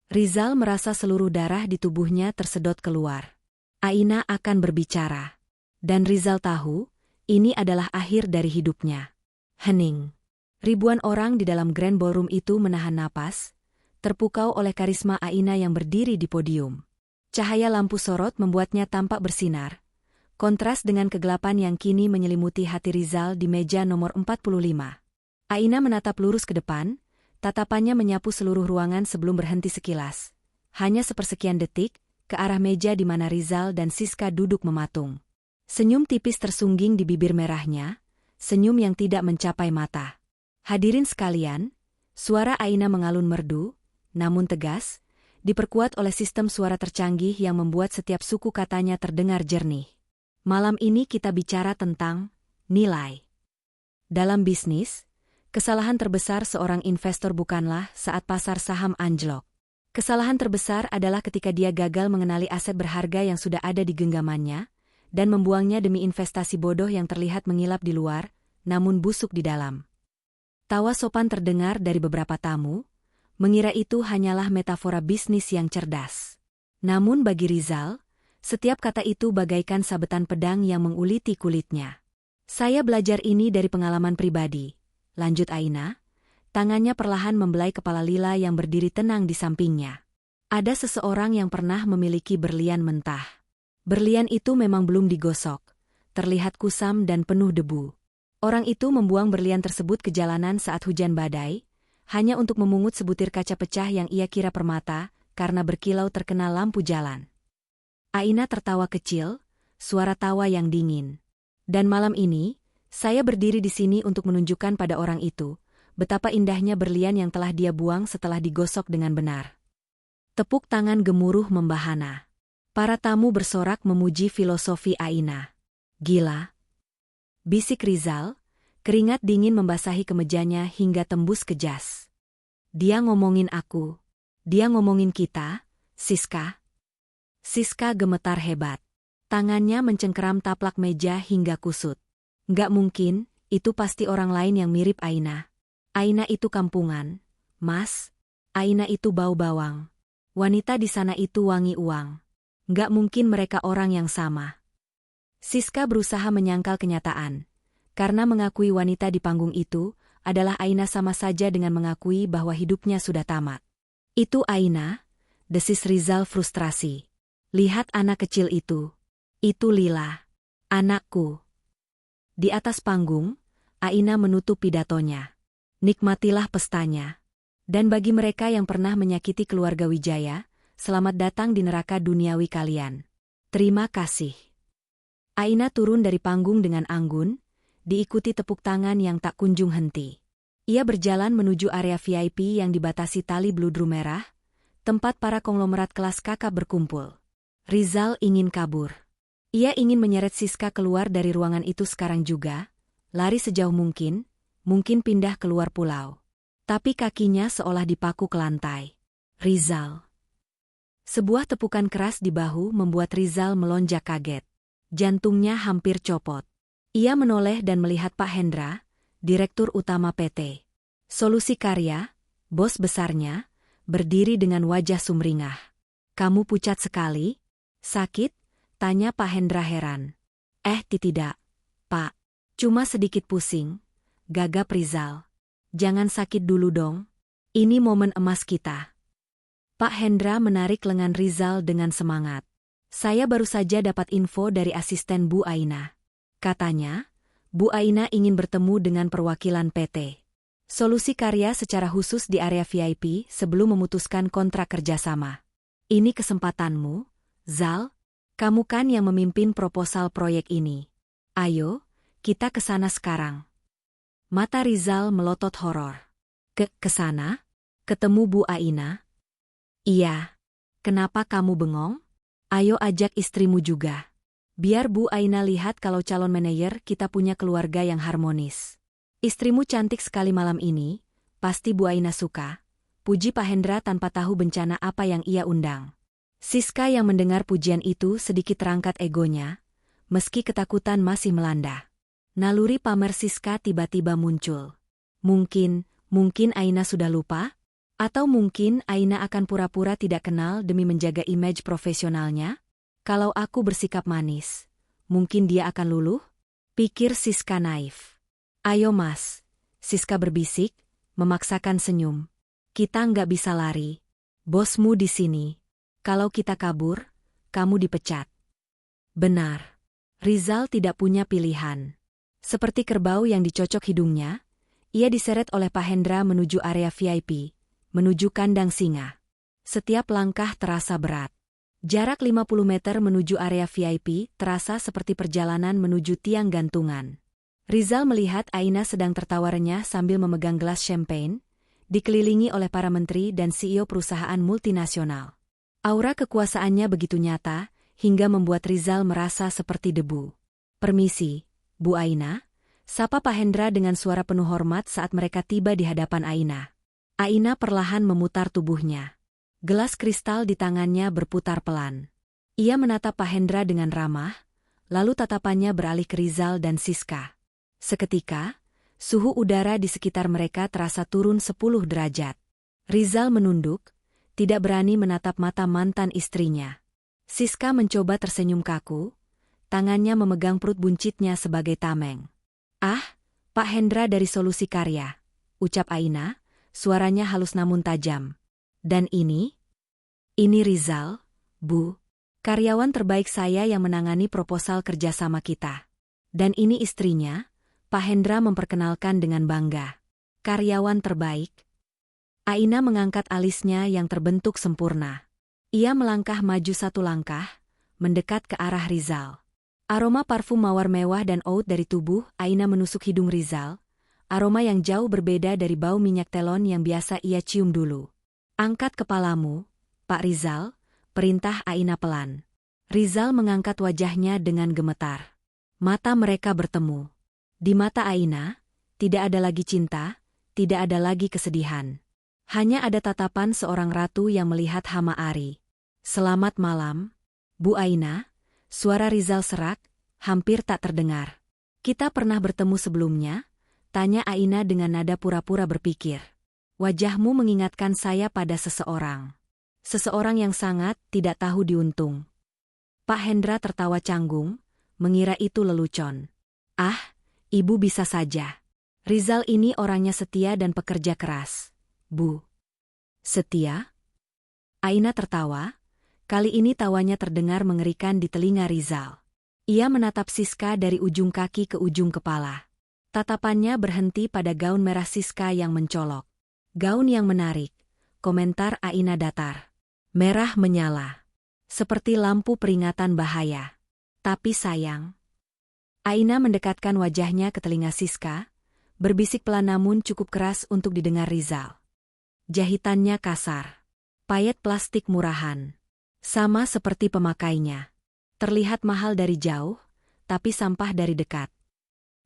Rizal merasa seluruh darah di tubuhnya tersedot keluar. Aina akan berbicara. Dan Rizal tahu, ini adalah akhir dari hidupnya. Hening. Ribuan orang di dalam Grand Ballroom itu menahan napas, terpukau oleh karisma Aina yang berdiri di podium. Cahaya lampu sorot membuatnya tampak bersinar, kontras dengan kegelapan yang kini menyelimuti hati Rizal di meja nomor 45. Aina menatap lurus ke depan, tatapannya menyapu seluruh ruangan sebelum berhenti sekilas. Hanya sepersekian detik, ke arah meja di mana Rizal dan Siska duduk mematung. Senyum tipis tersungging di bibir merahnya, senyum yang tidak mencapai mata. Hadirin sekalian, suara Aina mengalun merdu, namun tegas, diperkuat oleh sistem suara tercanggih yang membuat setiap suku katanya terdengar jernih. Malam ini kita bicara tentang nilai. Dalam bisnis, kesalahan terbesar seorang investor bukanlah saat pasar saham anjlok. Kesalahan terbesar adalah ketika dia gagal mengenali aset berharga yang sudah ada di genggamannya, dan membuangnya demi investasi bodoh yang terlihat mengilap di luar, namun busuk di dalam. Tawa sopan terdengar dari beberapa tamu, mengira itu hanyalah metafora bisnis yang cerdas. Namun bagi Rizal, setiap kata itu bagaikan sabetan pedang yang menguliti kulitnya. Saya belajar ini dari pengalaman pribadi, lanjut Aina, tangannya perlahan membelai kepala Lila yang berdiri tenang di sampingnya. Ada seseorang yang pernah memiliki berlian mentah. Berlian itu memang belum digosok, terlihat kusam dan penuh debu. Orang itu membuang berlian tersebut ke jalanan saat hujan badai, hanya untuk memungut sebutir kaca pecah yang ia kira permata, karena berkilau terkena lampu jalan. Aina tertawa kecil, suara tawa yang dingin. Dan malam ini, saya berdiri di sini untuk menunjukkan pada orang itu, betapa indahnya berlian yang telah dia buang setelah digosok dengan benar. Tepuk tangan gemuruh membahana. Para tamu bersorak memuji filosofi Aina. Gila. Bisik Rizal. Keringat dingin membasahi kemejanya hingga tembus ke jas. Dia ngomongin aku. Dia ngomongin kita, Siska. Siska gemetar hebat. Tangannya mencengkeram taplak meja hingga kusut. Nggak mungkin, itu pasti orang lain yang mirip Aina. Aina itu kampungan, Mas. Aina itu bau bawang. Wanita di sana itu wangi uang. Nggak mungkin mereka orang yang sama. Siska berusaha menyangkal kenyataan. Karena mengakui wanita di panggung itu adalah Aina sama saja dengan mengakui bahwa hidupnya sudah tamat. Itu Aina, desis Rizal frustrasi. Lihat anak kecil itu. Itu Lila. Anakku. Di atas panggung, Aina menutup pidatonya. Nikmatilah pestanya. Dan bagi mereka yang pernah menyakiti keluarga Wijaya, selamat datang di neraka duniawi kalian. Terima kasih. Aina turun dari panggung dengan anggun, diikuti tepuk tangan yang tak kunjung henti. Ia berjalan menuju area VIP yang dibatasi tali bludru merah, tempat para konglomerat kelas kakap berkumpul. Rizal ingin kabur. Ia ingin menyeret Siska keluar dari ruangan itu sekarang juga, lari sejauh mungkin pindah keluar pulau. Tapi kakinya seolah dipaku ke lantai. Rizal. Sebuah tepukan keras di bahu membuat Rizal melonjak kaget. Jantungnya hampir copot. Ia menoleh dan melihat Pak Hendra, Direktur Utama PT Solusi Karya, bos besarnya, berdiri dengan wajah sumringah. Kamu pucat sekali? Sakit? Tanya Pak Hendra heran. Tidak, Pak. Cuma sedikit pusing, gagap Rizal. Jangan sakit dulu dong. Ini momen emas kita. Pak Hendra menarik lengan Rizal dengan semangat. Saya baru saja dapat info dari asisten Bu Aina. Katanya, Bu Aina ingin bertemu dengan perwakilan PT Solusi Karya secara khusus di area VIP sebelum memutuskan kontrak kerjasama. Ini kesempatanmu, Zal. Kamu kan yang memimpin proposal proyek ini. Ayo, kita ke sana sekarang. Mata Rizal melotot horor. Ke sana? Ketemu Bu Aina? Iya. Kenapa kamu bengong? Ayo ajak istrimu juga. Biar Bu Aina lihat kalau calon manajer kita punya keluarga yang harmonis. Istrimu cantik sekali malam ini, pasti Bu Aina suka. Puji Pak Hendra tanpa tahu bencana apa yang ia undang. Siska yang mendengar pujian itu sedikit terangkat egonya, meski ketakutan masih melanda. Naluri pamer Siska tiba-tiba muncul. Mungkin Aina sudah lupa? Atau mungkin Aina akan pura-pura tidak kenal demi menjaga image profesionalnya? Kalau aku bersikap manis, mungkin dia akan luluh? Pikir Siska naif. Ayo Mas, Siska berbisik, memaksakan senyum. Kita nggak bisa lari. Bosmu di sini. Kalau kita kabur, kamu dipecat. Benar. Rizal tidak punya pilihan. Seperti kerbau yang dicocok hidungnya, ia diseret oleh Pak Hendra menuju area VIP, menuju kandang singa. Setiap langkah terasa berat. Jarak 50 meter menuju area VIP terasa seperti perjalanan menuju tiang gantungan. Rizal melihat Aina sedang tertawa renyah sambil memegang gelas champagne, dikelilingi oleh para menteri dan CEO perusahaan multinasional. Aura kekuasaannya begitu nyata, hingga membuat Rizal merasa seperti debu. Permisi, Bu Aina, sapa Pak Hendra dengan suara penuh hormat saat mereka tiba di hadapan Aina. Aina perlahan memutar tubuhnya. Gelas kristal di tangannya berputar pelan. Ia menatap Pak Hendra dengan ramah, lalu tatapannya beralih ke Rizal dan Siska. Seketika, suhu udara di sekitar mereka terasa turun 10 derajat. Rizal menunduk, tidak berani menatap mata mantan istrinya. Siska mencoba tersenyum kaku, tangannya memegang perut buncitnya sebagai tameng. Pak Hendra dari Solusi Karya, ucap Aina, suaranya halus namun tajam. Dan ini Rizal, Bu. Karyawan terbaik saya yang menangani proposal kerjasama kita. Dan ini istrinya, Pak Hendra memperkenalkan dengan bangga. Karyawan terbaik. Aina mengangkat alisnya yang terbentuk sempurna. Ia melangkah maju satu langkah, mendekat ke arah Rizal. Aroma parfum mawar mewah dan oud dari tubuh Aina menusuk hidung Rizal, aroma yang jauh berbeda dari bau minyak telon yang biasa ia cium dulu. Angkat kepalamu, Pak Rizal, perintah Aina pelan. Rizal mengangkat wajahnya dengan gemetar. Mata mereka bertemu. Di mata Aina, tidak ada lagi cinta, tidak ada lagi kesedihan. Hanya ada tatapan seorang ratu yang melihat hama Ari. "Selamat malam, Bu Aina," suara Rizal serak, hampir tak terdengar. "Kita pernah bertemu sebelumnya?" tanya Aina dengan nada pura-pura berpikir. "Wajahmu mengingatkan saya pada seseorang. Seseorang yang sangat tidak tahu diuntung." Pak Hendra tertawa canggung, mengira itu lelucon. "Ah, Ibu bisa saja. Rizal ini orangnya setia dan pekerja keras, Bu." "Setia?" Aina tertawa. Kali ini tawanya terdengar mengerikan di telinga Rizal. Ia menatap Siska dari ujung kaki ke ujung kepala. Tatapannya berhenti pada gaun merah Siska yang mencolok. "Gaun yang menarik," komentar Aina datar. "Merah menyala. Seperti lampu peringatan bahaya. Tapi sayang." Aina mendekatkan wajahnya ke telinga Siska, berbisik pelan namun cukup keras untuk didengar Rizal. "Jahitannya kasar. Payet plastik murahan. Sama seperti pemakainya. Terlihat mahal dari jauh, tapi sampah dari dekat."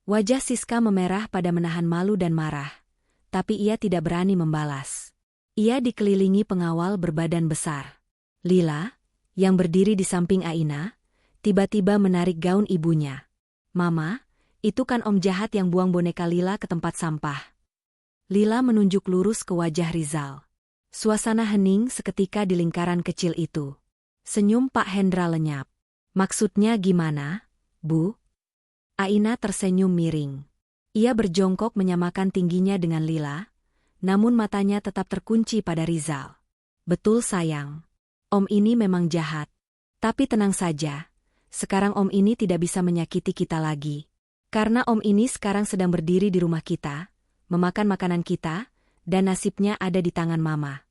Wajah Siska memerah pada menahan malu dan marah, tapi ia tidak berani membalas. Ia dikelilingi pengawal berbadan besar. Lila, yang berdiri di samping Aina, tiba-tiba menarik gaun ibunya. "Mama, itu kan om jahat yang buang boneka Lila ke tempat sampah." Lila menunjuk lurus ke wajah Rizal. Suasana hening seketika di lingkaran kecil itu. Senyum Pak Hendra lenyap. "Maksudnya gimana, Bu?" Aina tersenyum miring. Ia berjongkok menyamakan tingginya dengan Lila, namun matanya tetap terkunci pada Rizal. "Betul sayang. Om ini memang jahat. Tapi tenang saja, sekarang om ini tidak bisa menyakiti kita lagi. Karena om ini sekarang sedang berdiri di rumah kita, memakan makanan kita, dan nasibnya ada di tangan Mama."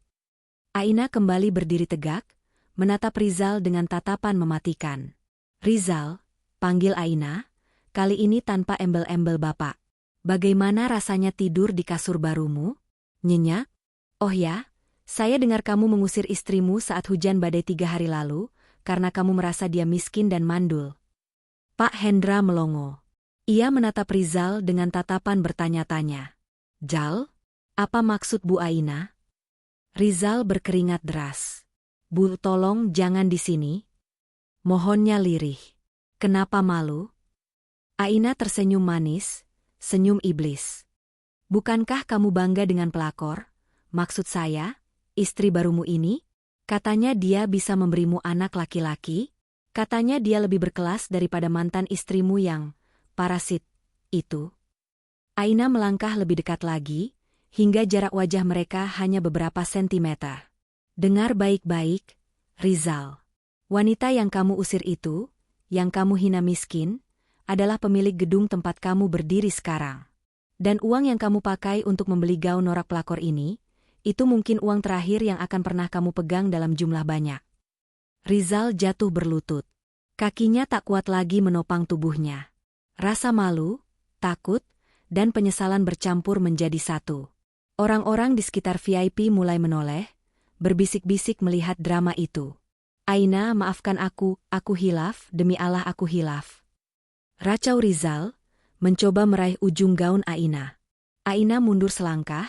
Aina kembali berdiri tegak, menatap Rizal dengan tatapan mematikan. "Rizal," panggil Aina, kali ini tanpa embel-embel bapak. "Bagaimana rasanya tidur di kasur barumu? Nyenyak?" "Oh ya, saya dengar kamu mengusir istrimu saat hujan badai 3 hari lalu, karena kamu merasa dia miskin dan mandul." Pak Hendra melongo. Ia menatap Rizal dengan tatapan bertanya-tanya. "Jal, apa maksud Bu Aina?" Rizal berkeringat deras. "Bu, tolong jangan di sini. Mohonnya lirih." "Kenapa malu?" Aina tersenyum manis, senyum iblis. "Bukankah kamu bangga dengan pelakor? Maksud saya, istri barumu ini? Katanya dia bisa memberimu anak laki-laki? Katanya dia lebih berkelas daripada mantan istrimu yang parasit itu." Aina melangkah lebih dekat lagi, hingga jarak wajah mereka hanya beberapa sentimeter. "Dengar baik-baik, Rizal. Wanita yang kamu usir itu, yang kamu hina miskin, adalah pemilik gedung tempat kamu berdiri sekarang. Dan uang yang kamu pakai untuk membeli gaun norak pelakor ini, itu mungkin uang terakhir yang akan pernah kamu pegang dalam jumlah banyak." Rizal jatuh berlutut. Kakinya tak kuat lagi menopang tubuhnya. Rasa malu, takut, dan penyesalan bercampur menjadi satu. Orang-orang di sekitar VIP mulai menoleh, berbisik-bisik melihat drama itu. "Aina, maafkan aku hilaf, demi Allah aku hilaf." Racau Rizal mencoba meraih ujung gaun Aina. Aina mundur selangkah,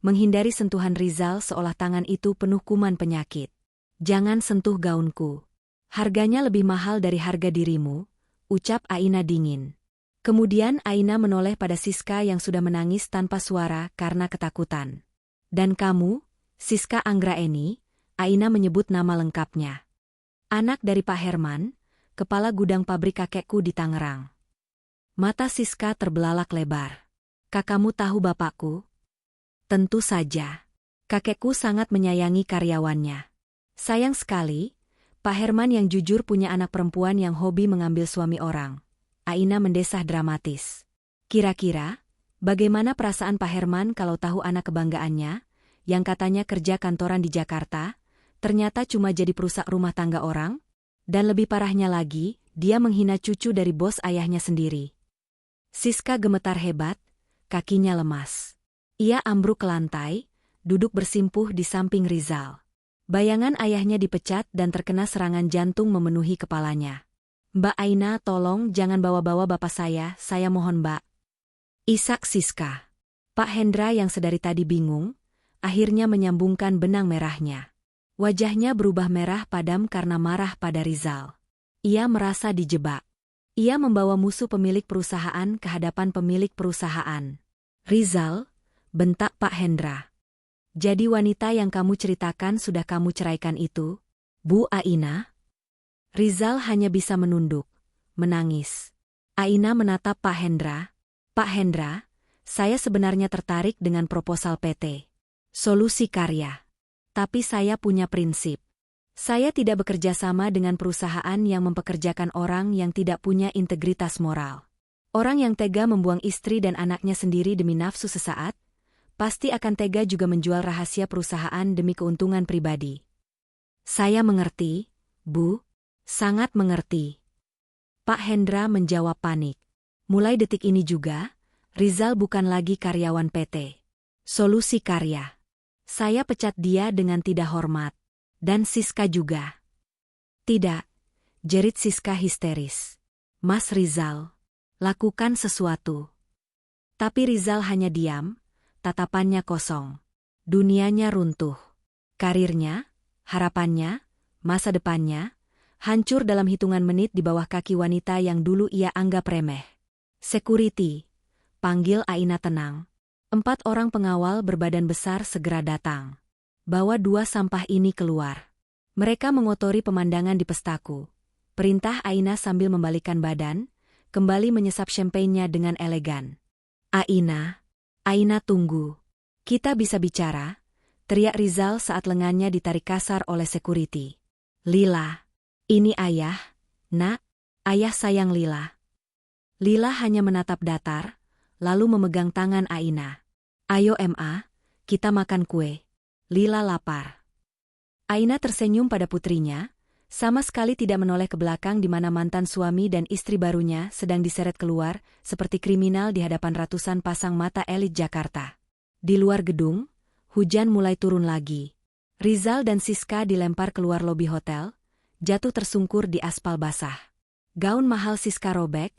menghindari sentuhan Rizal seolah tangan itu penuh kuman penyakit. "Jangan sentuh gaunku. Harganya lebih mahal dari harga dirimu," ucap Aina dingin. Kemudian Aina menoleh pada Siska yang sudah menangis tanpa suara karena ketakutan. "Dan kamu, Siska Anggraeni," Aina menyebut nama lengkapnya. "Anak dari Pak Herman, kepala gudang pabrik kakekku di Tangerang." Mata Siska terbelalak lebar. "Kakakmu tahu bapakku?" "Tentu saja. Kakekku sangat menyayangi karyawannya. Sayang sekali, Pak Herman yang jujur punya anak perempuan yang hobi mengambil suami orang." Aina mendesah dramatis. "Kira-kira, bagaimana perasaan Pak Herman kalau tahu anak kebanggaannya, yang katanya kerja kantoran di Jakarta, ternyata cuma jadi perusak rumah tangga orang? Dan lebih parahnya lagi, dia menghina cucu dari bos ayahnya sendiri." Siska gemetar hebat, kakinya lemas. Ia ambruk ke lantai, duduk bersimpuh di samping Rizal. Bayangan ayahnya dipecat dan terkena serangan jantung memenuhi kepalanya. "Mbak Aina, tolong jangan bawa-bawa bapak saya mohon Mbak." Isak Siska. Pak Hendra yang sedari tadi bingung, akhirnya menyambungkan benang merahnya. Wajahnya berubah merah padam karena marah pada Rizal. Ia merasa dijebak. Ia membawa musuh pemilik perusahaan ke hadapan pemilik perusahaan. Rizal, bentak Pak Hendra. Jadi wanita yang kamu ceritakan sudah kamu ceraikan itu, Bu Aina? Rizal hanya bisa menunduk, menangis. Aina menatap Pak Hendra. Pak Hendra, saya sebenarnya tertarik dengan proposal PT Solusi Karya. Tapi saya punya prinsip. Saya tidak bekerja sama dengan perusahaan yang mempekerjakan orang yang tidak punya integritas moral. Orang yang tega membuang istri dan anaknya sendiri demi nafsu sesaat, pasti akan tega juga menjual rahasia perusahaan demi keuntungan pribadi. Saya mengerti, Bu, sangat mengerti. Pak Hendra menjawab panik. Mulai detik ini juga, Rizal bukan lagi karyawan PT Solusi Karya. Saya pecat dia dengan tidak hormat. Dan Siska juga. Tidak, jerit Siska histeris. Mas Rizal, lakukan sesuatu. Tapi Rizal hanya diam, tatapannya kosong. Dunianya runtuh. Karirnya, harapannya, masa depannya, hancur dalam hitungan menit di bawah kaki wanita yang dulu ia anggap remeh. Security, panggil Aina tenang. 4 orang pengawal berbadan besar segera datang. Bawa 2 sampah ini keluar. Mereka mengotori pemandangan di pestaku. Perintah Aina sambil membalikkan badan, kembali menyesap champagne-nya dengan elegan. Aina tunggu. Kita bisa bicara, teriak Rizal saat lengannya ditarik kasar oleh security. Lila, ini ayah, nak, ayah sayang Lila. Lila hanya menatap datar, lalu memegang tangan Aina. Ayo Ma, kita makan kue. Lila lapar. Aina tersenyum pada putrinya, sama sekali tidak menoleh ke belakang di mana mantan suami dan istri barunya sedang diseret keluar seperti kriminal di hadapan ratusan pasang mata elit Jakarta. Di luar gedung, hujan mulai turun lagi. Rizal dan Siska dilempar keluar lobi hotel, jatuh tersungkur di aspal basah. Gaun mahal Siska robek,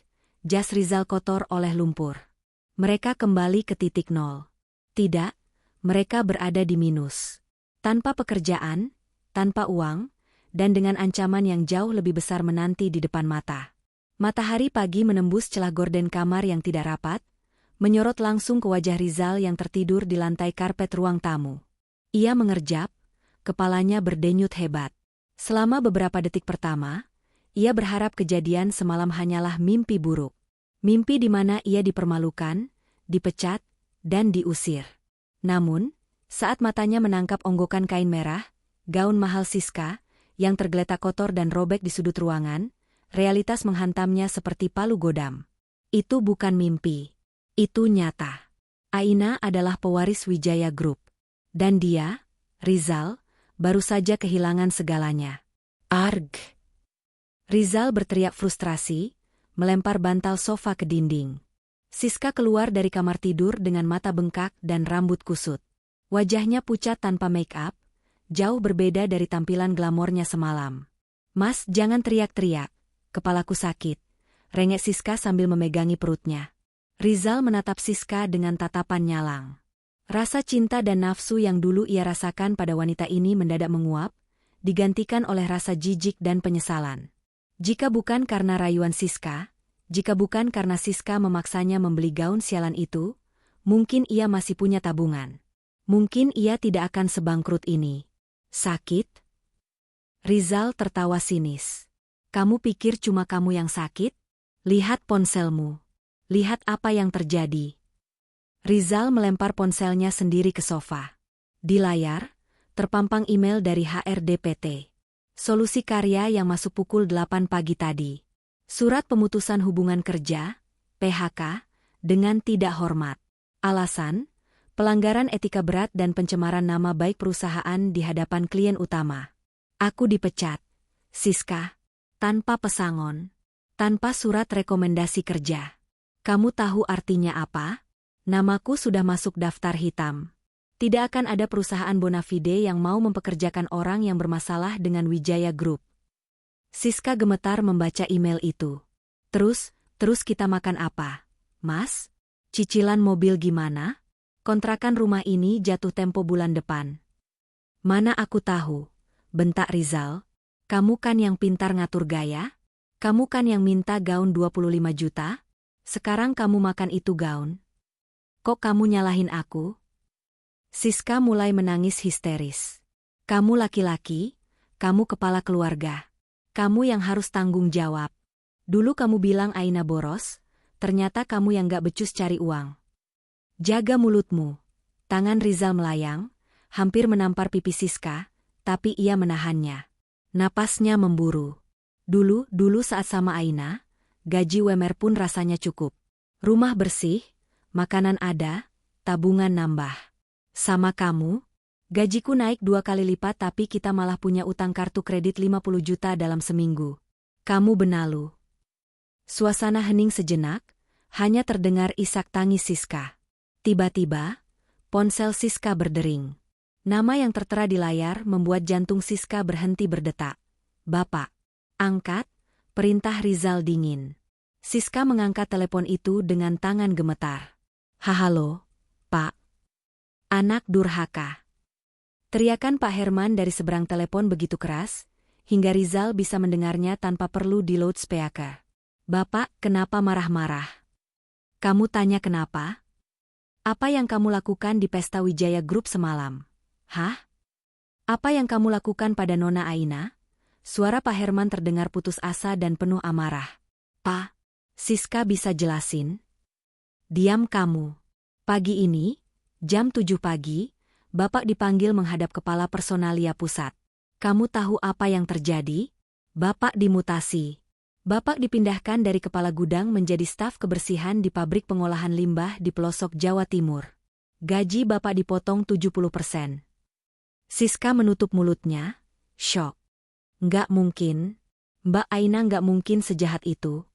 jas Rizal kotor oleh lumpur. Mereka kembali ke titik nol. Tidak, mereka berada di minus. Tanpa pekerjaan, tanpa uang, dan dengan ancaman yang jauh lebih besar menanti di depan mata. Matahari pagi menembus celah gorden kamar yang tidak rapat, menyorot langsung ke wajah Rizal yang tertidur di lantai karpet ruang tamu. Ia mengerjap, kepalanya berdenyut hebat. Selama beberapa detik pertama, ia berharap kejadian semalam hanyalah mimpi buruk. Mimpi di mana ia dipermalukan, dipecat, dan diusir. Namun, saat matanya menangkap onggokan kain merah, gaun mahal Siska, yang tergeletak kotor dan robek di sudut ruangan, realitas menghantamnya seperti palu godam. Itu bukan mimpi. Itu nyata. Aina adalah pewaris Wijaya Group. Dan dia, Rizal, baru saja kehilangan segalanya. Arg! Rizal berteriak frustrasi, melempar bantal sofa ke dinding. Siska keluar dari kamar tidur dengan mata bengkak dan rambut kusut. Wajahnya pucat tanpa make-up, jauh berbeda dari tampilan glamornya semalam. Mas, jangan teriak-teriak, kepalaku sakit, rengek Siska sambil memegangi perutnya. Rizal menatap Siska dengan tatapan nyalang. Rasa cinta dan nafsu yang dulu ia rasakan pada wanita ini mendadak menguap, digantikan oleh rasa jijik dan penyesalan. Jika bukan karena rayuan Siska, jika bukan karena Siska memaksanya membeli gaun sialan itu, mungkin ia masih punya tabungan. Mungkin ia tidak akan sebangkrut ini. Sakit? Rizal tertawa sinis. Kamu pikir cuma kamu yang sakit? Lihat ponselmu. Lihat apa yang terjadi. Rizal melempar ponselnya sendiri ke sofa. Di layar, terpampang email dari HRD PT Solusi Karya yang masuk pukul 8 pagi tadi. Surat pemutusan hubungan kerja, PHK, dengan tidak hormat. Alasan, pelanggaran etika berat dan pencemaran nama baik perusahaan di hadapan klien utama. Aku dipecat. Siska. Tanpa pesangon. Tanpa surat rekomendasi kerja. Kamu tahu artinya apa? Namaku sudah masuk daftar hitam. Tidak akan ada perusahaan bona fide yang mau mempekerjakan orang yang bermasalah dengan Wijaya Group. Siska gemetar membaca email itu. Terus kita makan apa? Mas? Cicilan mobil gimana? Kontrakan rumah ini jatuh tempo bulan depan. Mana aku tahu, bentak Rizal. Kamu kan yang pintar ngatur gaya? Kamu kan yang minta gaun 25 juta? Sekarang kamu makan itu gaun. Kok kamu nyalahin aku? Siska mulai menangis histeris. Kamu laki-laki, kamu kepala keluarga. Kamu yang harus tanggung jawab. Dulu kamu bilang Aina boros, ternyata kamu yang gak becus cari uang. Jaga mulutmu. Tangan Rizal melayang, hampir menampar pipi Siska, tapi ia menahannya. Napasnya memburu. Dulu saat sama Aina, gaji UMR pun rasanya cukup. Rumah bersih, makanan ada, tabungan nambah. Sama kamu, gajiku naik 2 kali lipat tapi kita malah punya utang kartu kredit 50 juta dalam seminggu. Kamu benalu. Suasana hening sejenak, hanya terdengar isak tangis Siska. Tiba-tiba, ponsel Siska berdering. Nama yang tertera di layar membuat jantung Siska berhenti berdetak. Bapak. Angkat, perintah Rizal dingin. Siska mengangkat telepon itu dengan tangan gemetar. Halo, Pak. Anak durhaka. Teriakan Pak Herman dari seberang telepon begitu keras, hingga Rizal bisa mendengarnya tanpa perlu di loudspeaker. Bapak, kenapa marah-marah? Kamu tanya kenapa? Apa yang kamu lakukan di pesta Wijaya Group semalam? Hah? Apa yang kamu lakukan pada Nona Aina? Suara Pak Herman terdengar putus asa dan penuh amarah. Pak, Siska bisa jelasin? Diam kamu. Pagi ini, jam 7 pagi, Bapak dipanggil menghadap Kepala Personalia Pusat. Kamu tahu apa yang terjadi? Bapak dimutasi. Bapak dipindahkan dari kepala gudang menjadi staf kebersihan di pabrik pengolahan limbah di pelosok Jawa Timur. Gaji Bapak dipotong 70%. Siska menutup mulutnya, syok. Nggak mungkin. Mbak Aina nggak mungkin sejahat itu.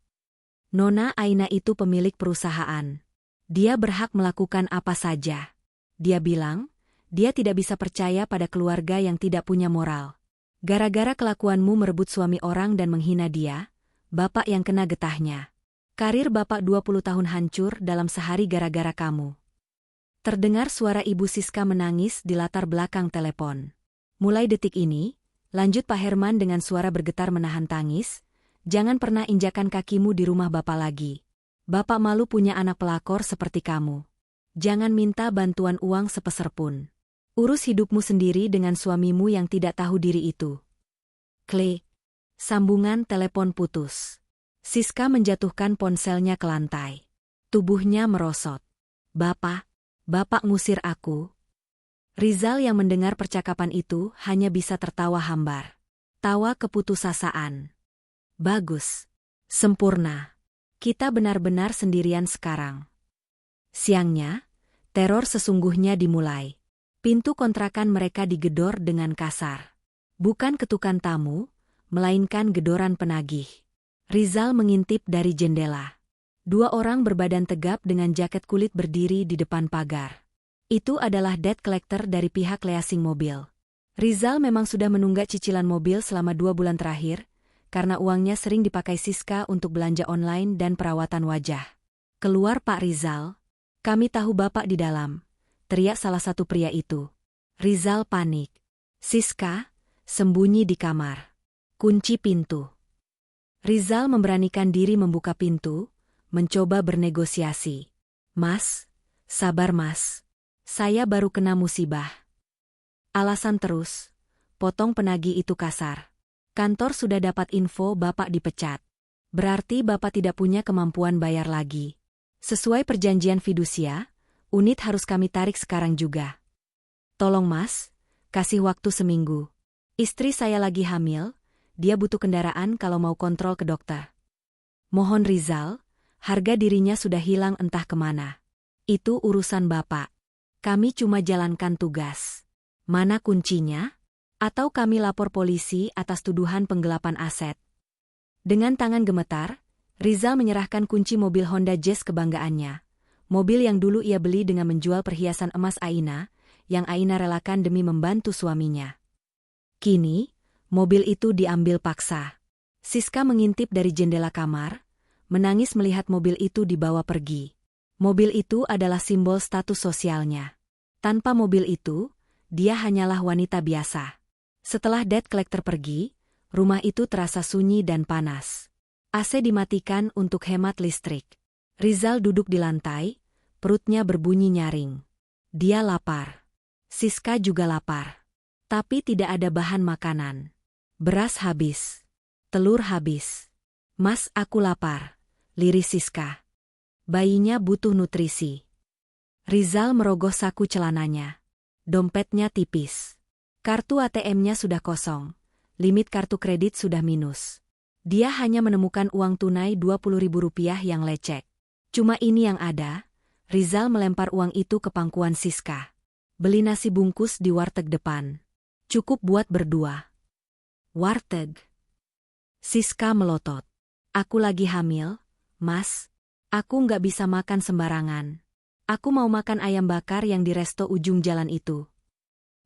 Nona Aina itu pemilik perusahaan. Dia berhak melakukan apa saja. Dia bilang, dia tidak bisa percaya pada keluarga yang tidak punya moral. Gara-gara kelakuanmu merebut suami orang dan menghina dia, Bapak yang kena getahnya. Karir Bapak 20 tahun hancur dalam sehari gara-gara kamu. Terdengar suara Ibu Siska menangis di latar belakang telepon. Mulai detik ini, lanjut Pak Herman dengan suara bergetar menahan tangis, jangan pernah injakan kakimu di rumah Bapak lagi. Bapak malu punya anak pelakor seperti kamu. Jangan minta bantuan uang sepeser pun. Urus hidupmu sendiri dengan suamimu yang tidak tahu diri itu. Klik. Sambungan telepon putus. Siska menjatuhkan ponselnya ke lantai. Tubuhnya merosot. Bapak ngusir aku. Rizal yang mendengar percakapan itu hanya bisa tertawa hambar. Tawa keputusasaan. Bagus. Sempurna. Kita benar-benar sendirian sekarang. Siangnya, teror sesungguhnya dimulai. Pintu kontrakan mereka digedor dengan kasar. Bukan ketukan tamu, melainkan gedoran penagih. Rizal mengintip dari jendela. 2 orang berbadan tegap dengan jaket kulit berdiri di depan pagar. Itu adalah debt collector dari pihak leasing mobil. Rizal memang sudah menunggak cicilan mobil selama 2 bulan terakhir, karena uangnya sering dipakai Siska untuk belanja online dan perawatan wajah. Keluar Pak Rizal. Kami tahu Bapak di dalam, teriak salah satu pria itu. Rizal panik. Siska, sembunyi di kamar. Kunci pintu. Rizal memberanikan diri membuka pintu, mencoba bernegosiasi. Mas, sabar mas. Saya baru kena musibah. Alasan terus, potong penagih itu kasar. Kantor sudah dapat info Bapak dipecat. Berarti Bapak tidak punya kemampuan bayar lagi. Sesuai perjanjian fidusia, unit harus kami tarik sekarang juga. Tolong mas, kasih waktu seminggu. Istri saya lagi hamil, dia butuh kendaraan kalau mau kontrol ke dokter. Mohon Rizal, harga dirinya sudah hilang entah kemana. Itu urusan Bapak. Kami cuma jalankan tugas. Mana kuncinya? Atau kami lapor polisi atas tuduhan penggelapan aset. Dengan tangan gemetar, Rizal menyerahkan kunci mobil Honda Jazz kebanggaannya. Mobil yang dulu ia beli dengan menjual perhiasan emas Aina, yang Aina relakan demi membantu suaminya. Kini, mobil itu diambil paksa. Siska mengintip dari jendela kamar, menangis melihat mobil itu dibawa pergi. Mobil itu adalah simbol status sosialnya. Tanpa mobil itu, dia hanyalah wanita biasa. Setelah debt collector pergi, rumah itu terasa sunyi dan panas. AC dimatikan untuk hemat listrik. Rizal duduk di lantai, perutnya berbunyi nyaring. Dia lapar. Siska juga lapar. Tapi tidak ada bahan makanan. Beras habis. Telur habis. Mas, aku lapar, liris Siska. Bayinya butuh nutrisi. Rizal merogoh saku celananya. Dompetnya tipis. Kartu ATM-nya sudah kosong. Limit kartu kredit sudah minus. Dia hanya menemukan uang tunai Rp20.000 yang lecek. Cuma ini yang ada. Rizal melempar uang itu ke pangkuan Siska. Beli nasi bungkus di warteg depan. Cukup buat berdua. Warteg. Siska melotot. Aku lagi hamil, Mas. Aku nggak bisa makan sembarangan. Aku mau makan ayam bakar yang di resto ujung jalan itu.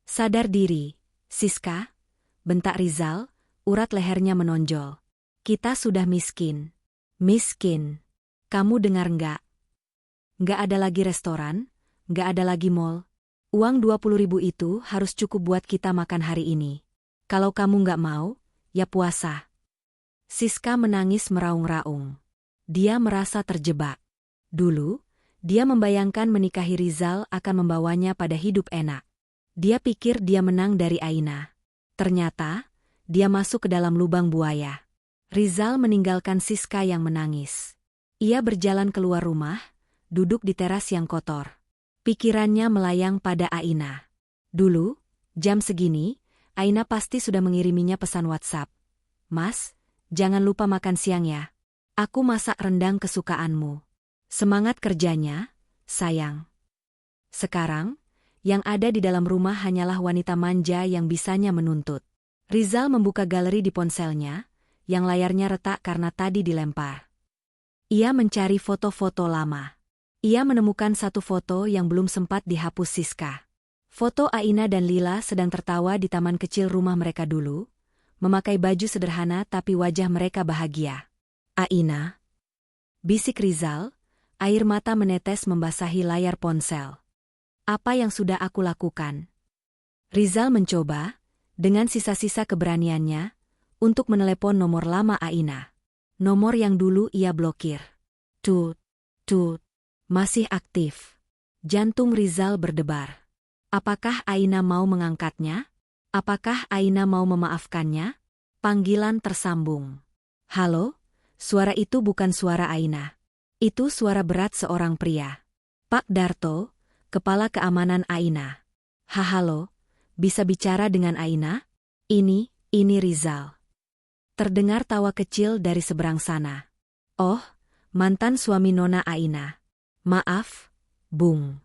Sadar diri, Siska, bentak Rizal, urat lehernya menonjol. Kita sudah miskin. Miskin. Kamu dengar nggak? Nggak ada lagi restoran, nggak ada lagi mall. Uang 20.000 itu harus cukup buat kita makan hari ini. Kalau kamu nggak mau, ya puasa. Siska menangis meraung-raung. Dia merasa terjebak. Dulu, dia membayangkan menikahi Rizal akan membawanya pada hidup enak. Dia pikir dia menang dari Aina. Ternyata, dia masuk ke dalam lubang buaya. Rizal meninggalkan Siska yang menangis. Ia berjalan keluar rumah, duduk di teras yang kotor. Pikirannya melayang pada Aina. Dulu, jam segini, Aina pasti sudah mengiriminya pesan WhatsApp. Mas, jangan lupa makan siang ya. Aku masak rendang kesukaanmu. Semangat kerjanya, sayang. Sekarang, yang ada di dalam rumah hanyalah wanita manja yang bisanya menuntut. Rizal membuka galeri di ponselnya, yang layarnya retak karena tadi dilempar. Ia mencari foto-foto lama. Ia menemukan satu foto yang belum sempat dihapus Siska. Foto Aina dan Lila sedang tertawa di taman kecil rumah mereka dulu, memakai baju sederhana tapi wajah mereka bahagia. Aina, bisik Rizal, air mata menetes membasahi layar ponsel. Apa yang sudah aku lakukan? Rizal mencoba, dengan sisa-sisa keberaniannya, untuk menelepon nomor lama Aina. Nomor yang dulu ia blokir. Tut, tut, masih aktif. Jantung Rizal berdebar. Apakah Aina mau mengangkatnya? Apakah Aina mau memaafkannya? Panggilan tersambung. Halo? Suara itu bukan suara Aina. Itu suara berat seorang pria. Pak Darto, kepala keamanan Aina. Halo, bisa bicara dengan Aina? Ini Rizal. Terdengar tawa kecil dari seberang sana. Oh, mantan suami Nona Aina. Maaf, Bung.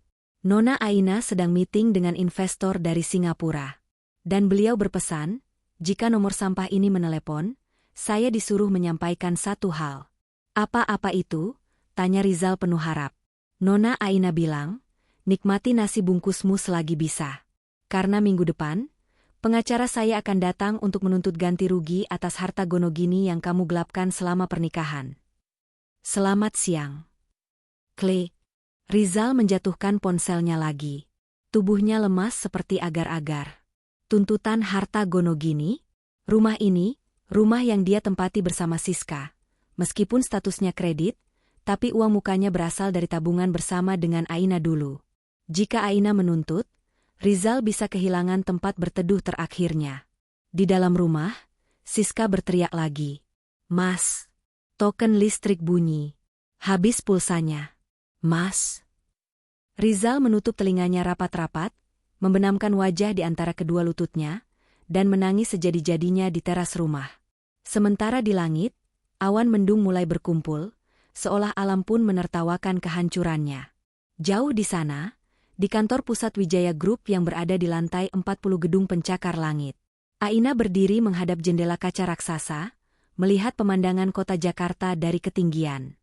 Nona Aina sedang meeting dengan investor dari Singapura. Dan beliau berpesan, jika nomor sampah ini menelepon, saya disuruh menyampaikan satu hal. Apa-apa itu? Tanya Rizal penuh harap. Nona Aina bilang, nikmati nasi bungkusmu selagi bisa. Karena minggu depan, pengacara saya akan datang untuk menuntut ganti rugi atas harta Gonogini yang kamu gelapkan selama pernikahan. Selamat siang. Klik. Rizal menjatuhkan ponselnya lagi. Tubuhnya lemas seperti agar-agar. Tuntutan harta Gonogini? Rumah ini, rumah yang dia tempati bersama Siska. Meskipun statusnya kredit, tapi uang mukanya berasal dari tabungan bersama dengan Aina dulu. Jika Aina menuntut, Rizal bisa kehilangan tempat berteduh terakhirnya. Di dalam rumah, Siska berteriak lagi. Mas! Token listrik bunyi. Habis pulsanya. Mas! Rizal menutup telinganya rapat-rapat, membenamkan wajah di antara kedua lututnya, dan menangis sejadi-jadinya di teras rumah. Sementara di langit, awan mendung mulai berkumpul, seolah alam pun menertawakan kehancurannya. Jauh di sana, di kantor pusat Wijaya Group yang berada di lantai 40 gedung pencakar langit, Aina berdiri menghadap jendela kaca raksasa, melihat pemandangan kota Jakarta dari ketinggian.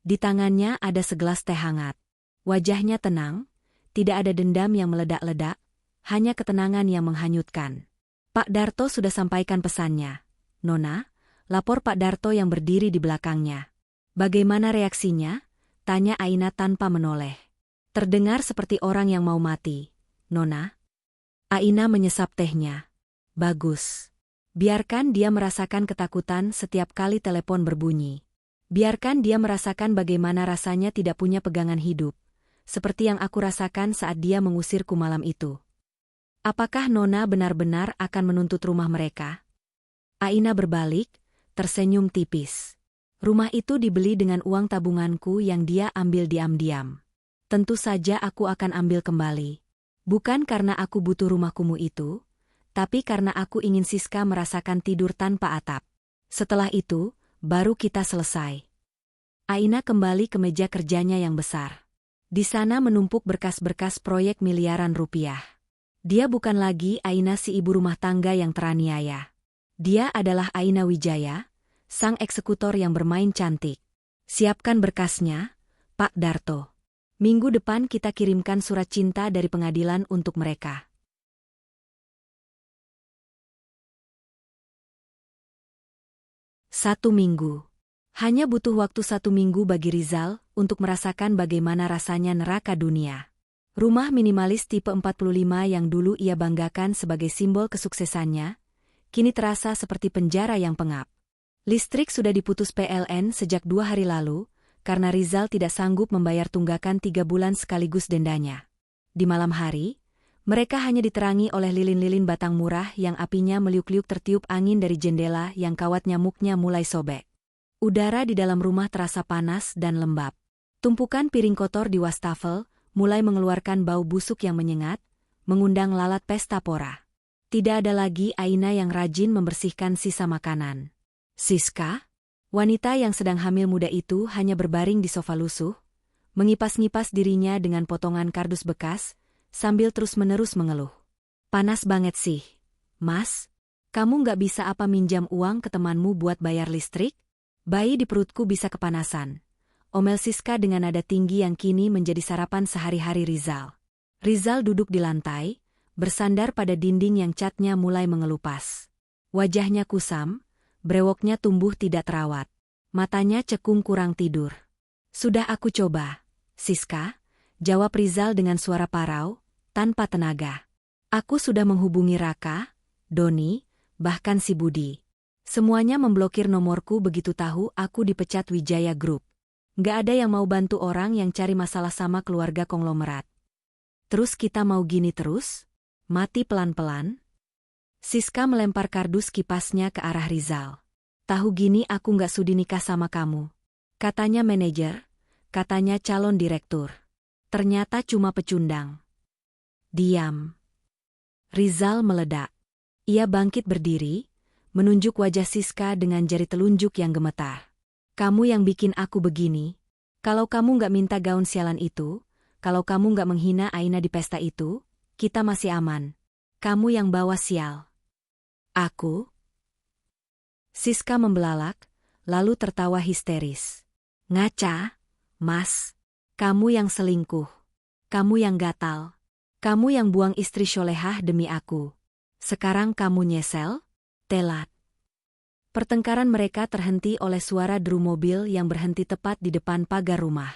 Di tangannya ada segelas teh hangat. Wajahnya tenang, tidak ada dendam yang meledak-ledak, hanya ketenangan yang menghanyutkan. Pak Darto sudah sampaikan pesannya. Nona, lapor Pak Darto yang berdiri di belakangnya. Bagaimana reaksinya? Tanya Aina tanpa menoleh. Terdengar seperti orang yang mau mati. Nona? Aina menyesap tehnya. Bagus. Biarkan dia merasakan ketakutan setiap kali telepon berbunyi. Biarkan dia merasakan bagaimana rasanya tidak punya pegangan hidup. Seperti yang aku rasakan saat dia mengusirku malam itu. Apakah Nona benar-benar akan menuntut rumah mereka? Aina berbalik, tersenyum tipis. Rumah itu dibeli dengan uang tabunganku yang dia ambil diam-diam. Tentu saja aku akan ambil kembali. Bukan karena aku butuh rumah kumuh itu, tapi karena aku ingin Siska merasakan tidur tanpa atap. Setelah itu, baru kita selesai. Aina kembali ke meja kerjanya yang besar. Di sana menumpuk berkas-berkas proyek miliaran rupiah. Dia bukan lagi Aina si ibu rumah tangga yang teraniaya. Dia adalah Aina Wijaya, sang eksekutor yang bermain cantik. Siapkan berkasnya, Pak Darto. Minggu depan kita kirimkan surat cinta dari pengadilan untuk mereka. Satu minggu. Hanya butuh waktu 1 minggu bagi Rizal untuk merasakan bagaimana rasanya neraka dunia. Rumah minimalis tipe 45 yang dulu ia banggakan sebagai simbol kesuksesannya, kini terasa seperti penjara yang pengap. Listrik sudah diputus PLN sejak 2 hari lalu, karena Rizal tidak sanggup membayar tunggakan 3 bulan sekaligus dendanya. Di malam hari, mereka hanya diterangi oleh lilin-lilin batang murah yang apinya meliuk-liuk tertiup angin dari jendela yang kawat nyamuknya mulai sobek. Udara di dalam rumah terasa panas dan lembab. Tumpukan piring kotor di wastafel mulai mengeluarkan bau busuk yang menyengat, mengundang lalat pesta pora. Tidak ada lagi Aina yang rajin membersihkan sisa makanan. Siska? Wanita yang sedang hamil muda itu hanya berbaring di sofa lusuh, mengipas-ngipas dirinya dengan potongan kardus bekas, sambil terus-menerus mengeluh. Panas banget sih, Mas. Kamu nggak bisa apa minjam uang ke temanmu buat bayar listrik? Bayi di perutku bisa kepanasan. Omel Siska dengan nada tinggi yang kini menjadi sarapan sehari-hari Rizal. Rizal duduk di lantai, bersandar pada dinding yang catnya mulai mengelupas. Wajahnya kusam, brewoknya tumbuh tidak terawat. Matanya cekung kurang tidur. Sudah aku coba, Siska, jawab Rizal dengan suara parau, tanpa tenaga. Aku sudah menghubungi Raka, Doni, bahkan si Budi. Semuanya memblokir nomorku begitu tahu aku dipecat Wijaya Group. Nggak ada yang mau bantu orang yang cari masalah sama keluarga konglomerat. Terus kita mau gini terus? Mati pelan-pelan? Siska melempar kardus kipasnya ke arah Rizal. Tahu gini aku nggak sudi nikah sama kamu. Katanya manajer, katanya calon direktur. Ternyata cuma pecundang. Diam. Rizal meledak. Ia bangkit berdiri, menunjuk wajah Siska dengan jari telunjuk yang gemetar. Kamu yang bikin aku begini. Kalau kamu nggak minta gaun sialan itu, kalau kamu nggak menghina Aina di pesta itu, kita masih aman. Kamu yang bawa sial. Aku? Siska membelalak, lalu tertawa histeris. Ngaca, Mas. Kamu yang selingkuh. Kamu yang gatal. Kamu yang buang istri solehah demi aku. Sekarang kamu nyesel? Telat. Pertengkaran mereka terhenti oleh suara deru mobil yang berhenti tepat di depan pagar rumah.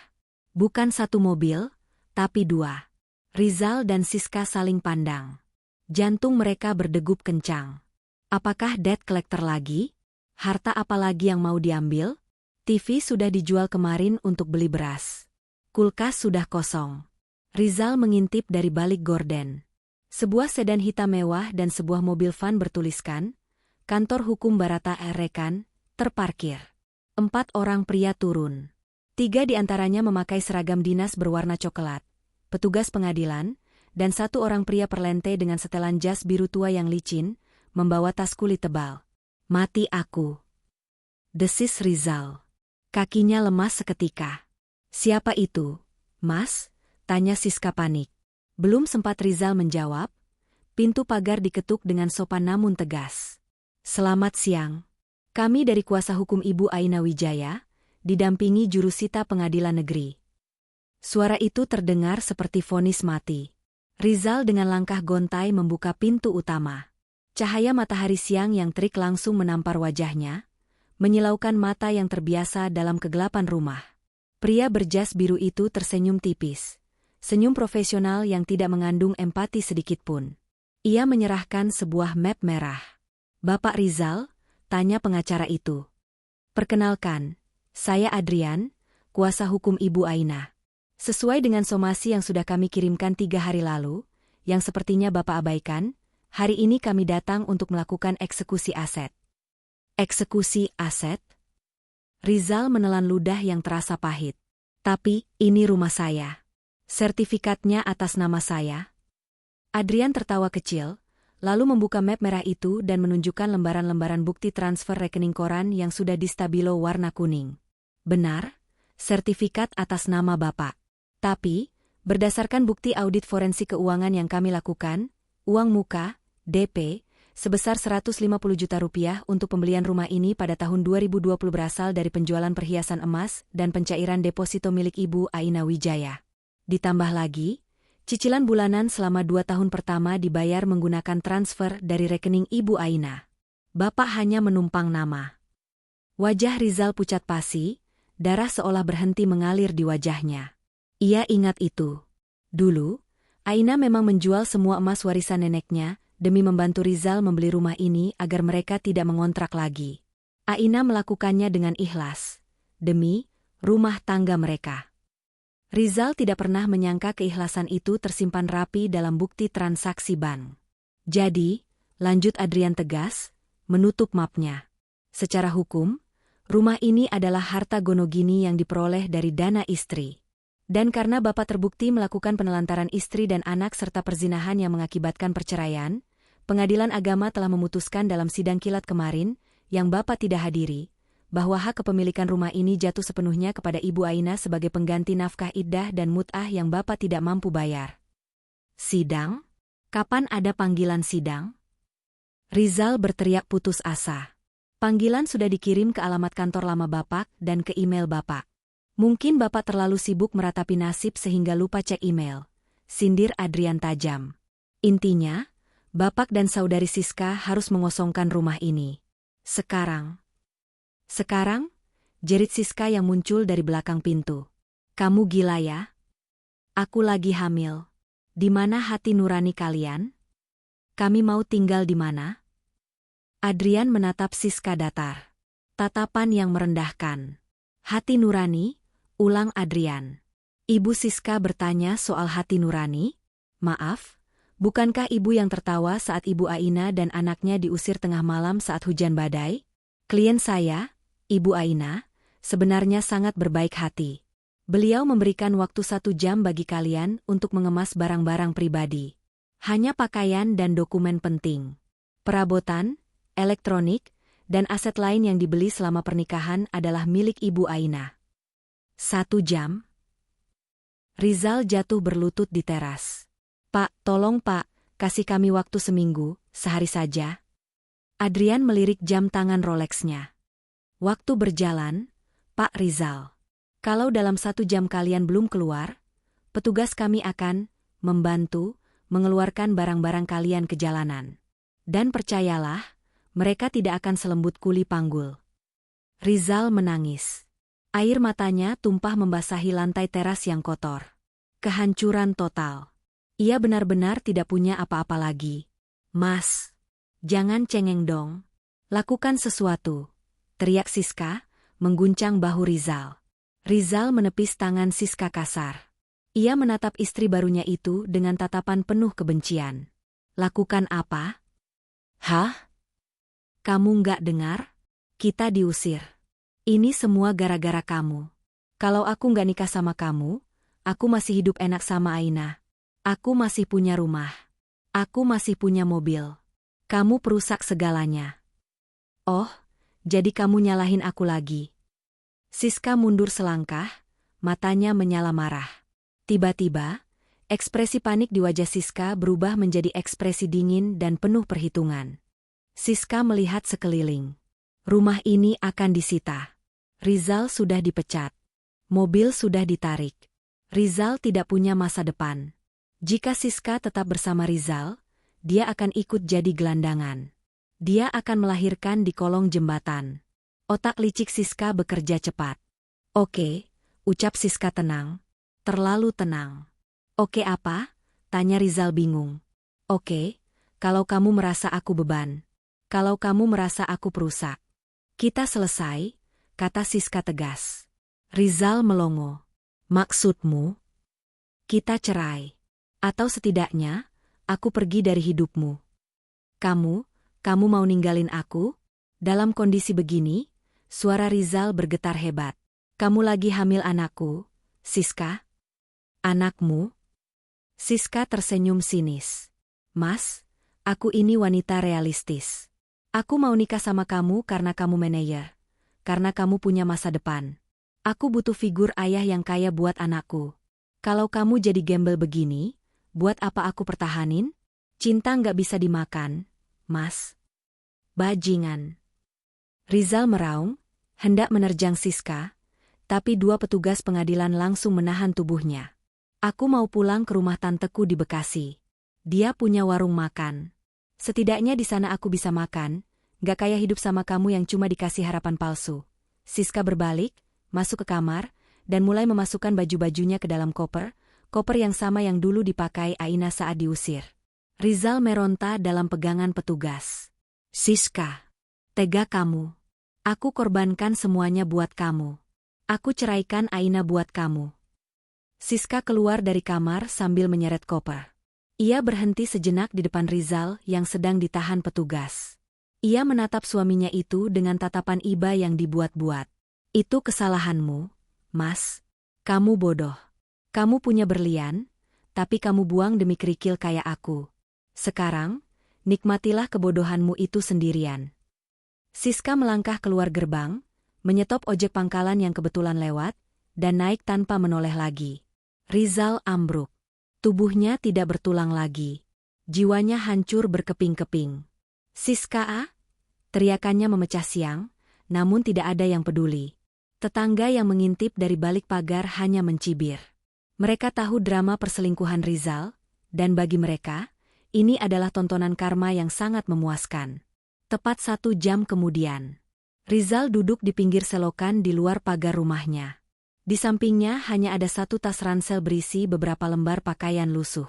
Bukan 1 mobil, tapi 2. Rizal dan Siska saling pandang. Jantung mereka berdegup kencang. Apakah debt collector lagi? Harta apa lagi yang mau diambil? TV sudah dijual kemarin untuk beli beras. Kulkas sudah kosong. Rizal mengintip dari balik gorden. Sebuah sedan hitam mewah dan sebuah mobil van bertuliskan, Kantor Hukum Barata Rekan, terparkir. 4 orang pria turun. 3 di antaranya memakai seragam dinas berwarna coklat, petugas pengadilan, dan 1 orang pria perlente dengan setelan jas biru tua yang licin, membawa tas kulit tebal. Mati aku. Desis Rizal. Kakinya lemas seketika. Siapa itu, Mas? Tanya Siska panik. Belum sempat Rizal menjawab, pintu pagar diketuk dengan sopan namun tegas. Selamat siang. Kami dari kuasa hukum Ibu Aina Wijaya, didampingi jurusita pengadilan negeri. Suara itu terdengar seperti vonis mati. Rizal dengan langkah gontai membuka pintu utama. Cahaya matahari siang yang terik langsung menampar wajahnya, menyilaukan mata yang terbiasa dalam kegelapan rumah. Pria berjas biru itu tersenyum tipis. Senyum profesional yang tidak mengandung empati sedikitpun. Ia menyerahkan sebuah map merah. "Bapak Rizal?" tanya pengacara itu. "Perkenalkan, saya Adrian, kuasa hukum Ibu Aina. Sesuai dengan somasi yang sudah kami kirimkan 3 hari lalu, yang sepertinya Bapak abaikan, hari ini kami datang untuk melakukan eksekusi aset." "Eksekusi aset?" Rizal menelan ludah yang terasa pahit. "Tapi, ini rumah saya. Sertifikatnya atas nama saya." Adrian tertawa kecil, lalu membuka map merah itu dan menunjukkan lembaran-lembaran bukti transfer rekening koran yang sudah distabilo warna kuning. "Benar, sertifikat atas nama Bapak. Tapi, berdasarkan bukti audit forensik keuangan yang kami lakukan, uang muka, DP, sebesar 150 juta rupiah untuk pembelian rumah ini pada tahun 2020 berasal dari penjualan perhiasan emas dan pencairan deposito milik Ibu Aina Wijaya. Ditambah lagi, cicilan bulanan selama 2 tahun pertama dibayar menggunakan transfer dari rekening Ibu Aina. Bapak hanya menumpang nama." Wajah Rizal pucat pasi, darah seolah berhenti mengalir di wajahnya. Ia ingat itu. Dulu, Aina memang menjual semua emas warisan neneknya, demi membantu Rizal membeli rumah ini agar mereka tidak mengontrak lagi. Aina melakukannya dengan ikhlas, demi rumah tangga mereka. Rizal tidak pernah menyangka keikhlasan itu tersimpan rapi dalam bukti transaksi bank. "Jadi," lanjut Adrian tegas, menutup mapnya. "Secara hukum, rumah ini adalah harta gonogini yang diperoleh dari dana istri. Dan karena Bapak terbukti melakukan penelantaran istri dan anak serta perzinahan yang mengakibatkan perceraian, Pengadilan Agama telah memutuskan dalam sidang kilat kemarin, yang Bapak tidak hadiri, bahwa hak kepemilikan rumah ini jatuh sepenuhnya kepada Ibu Aina sebagai pengganti nafkah iddah dan mut'ah yang Bapak tidak mampu bayar." "Sidang? Kapan ada panggilan sidang?" Rizal berteriak putus asa. "Panggilan sudah dikirim ke alamat kantor lama Bapak dan ke email Bapak. Mungkin Bapak terlalu sibuk meratapi nasib sehingga lupa cek email," sindir Adrian tajam. "Intinya, Bapak dan saudari Siska harus mengosongkan rumah ini. Sekarang." "Sekarang?" jerit Siska yang muncul dari belakang pintu. "Kamu gila ya? Aku lagi hamil. Di mana hati nurani kalian? Kami mau tinggal di mana?" Adrian menatap Siska datar. Tatapan yang merendahkan. "Hati nurani?" ulang Adrian. Ibu Siska bertanya soal hati nurani. "Maaf, bukankah ibu yang tertawa saat Ibu Aina dan anaknya diusir tengah malam saat hujan badai? Klien saya, Ibu Aina, sebenarnya sangat berbaik hati. Beliau memberikan waktu 1 jam bagi kalian untuk mengemas barang-barang pribadi. Hanya pakaian dan dokumen penting. Perabotan, elektronik, dan aset lain yang dibeli selama pernikahan adalah milik Ibu Aina." 1 jam? Rizal jatuh berlutut di teras. "Pak, tolong Pak, kasih kami waktu seminggu, sehari saja." Adrian melirik jam tangan Rolexnya. "Waktu berjalan, Pak Rizal. Kalau dalam 1 jam kalian belum keluar, petugas kami akan membantu mengeluarkan barang-barang kalian ke jalanan. Dan percayalah, mereka tidak akan selembut kuli panggul." Rizal menangis. Air matanya tumpah membasahi lantai teras yang kotor. Kehancuran total. Ia benar-benar tidak punya apa-apa lagi. "Mas, jangan cengeng dong. Lakukan sesuatu," teriak Siska, mengguncang bahu Rizal. Rizal menepis tangan Siska kasar. Ia menatap istri barunya itu dengan tatapan penuh kebencian. "Lakukan apa? Hah? Kamu nggak dengar? Kita diusir. Ini semua gara-gara kamu. Kalau aku nggak nikah sama kamu, aku masih hidup enak sama Aina. Aku masih punya rumah. Aku masih punya mobil. Kamu perusak segalanya." "Oh, jadi kamu nyalahin aku lagi?" Siska mundur selangkah, matanya menyala marah. Tiba-tiba, ekspresi panik di wajah Siska berubah menjadi ekspresi dingin dan penuh perhitungan. Siska melihat sekeliling. Rumah ini akan disita. Rizal sudah dipecat. Mobil sudah ditarik. Rizal tidak punya masa depan. Jika Siska tetap bersama Rizal, dia akan ikut jadi gelandangan. Dia akan melahirkan di kolong jembatan. Otak licik Siska bekerja cepat. "Oke, ucap Siska tenang. Terlalu tenang. Oke apa? Tanya Rizal bingung. Oke, kalau kamu merasa aku beban. Kalau kamu merasa aku perusak. Kita selesai, kata Siska tegas. Rizal melongo. Maksudmu? Kita cerai. Atau setidaknya, aku pergi dari hidupmu. Kamu mau ninggalin aku? Dalam kondisi begini, suara Rizal bergetar hebat. Kamu lagi hamil anakku, Siska? Anakmu? Siska tersenyum sinis. Mas, aku ini wanita realistis. Aku mau nikah sama kamu karena kamu manajer. Karena kamu punya masa depan. Aku butuh figur ayah yang kaya buat anakku. Kalau kamu jadi gembel begini, buat apa aku pertahanin? Cinta nggak bisa dimakan, Mas. Bajingan. Rizal meraung, hendak menerjang Siska, tapi dua petugas pengadilan langsung menahan tubuhnya. Aku mau pulang ke rumah tanteku di Bekasi. Dia punya warung makan. Setidaknya di sana aku bisa makan, gak kayak hidup sama kamu yang cuma dikasih harapan palsu. Siska berbalik, masuk ke kamar, dan mulai memasukkan baju-bajunya ke dalam koper yang sama yang dulu dipakai Aina saat diusir. Rizal meronta dalam pegangan petugas. Siska, tega kamu. Aku korbankan semuanya buat kamu. Aku ceraikan Aina buat kamu. Siska keluar dari kamar sambil menyeret koper. Ia berhenti sejenak di depan Rizal yang sedang ditahan petugas. Ia menatap suaminya itu dengan tatapan iba yang dibuat-buat. Itu kesalahanmu, Mas. Kamu bodoh. Kamu punya berlian, tapi kamu buang demi kerikil kayak aku. Sekarang, nikmatilah kebodohanmu itu sendirian. Siska melangkah keluar gerbang, menyetop ojek pangkalan yang kebetulan lewat, dan naik tanpa menoleh lagi. Rizal ambruk. Tubuhnya tidak bertulang lagi. Jiwanya hancur berkeping-keping. Siska! Teriakannya memecah siang, namun tidak ada yang peduli. Tetangga yang mengintip dari balik pagar hanya mencibir. Mereka tahu drama perselingkuhan Rizal, dan bagi mereka, ini adalah tontonan karma yang sangat memuaskan. Tepat 1 jam kemudian, Rizal duduk di pinggir selokan di luar pagar rumahnya. Di sampingnya hanya ada 1 tas ransel berisi beberapa lembar pakaian lusuh.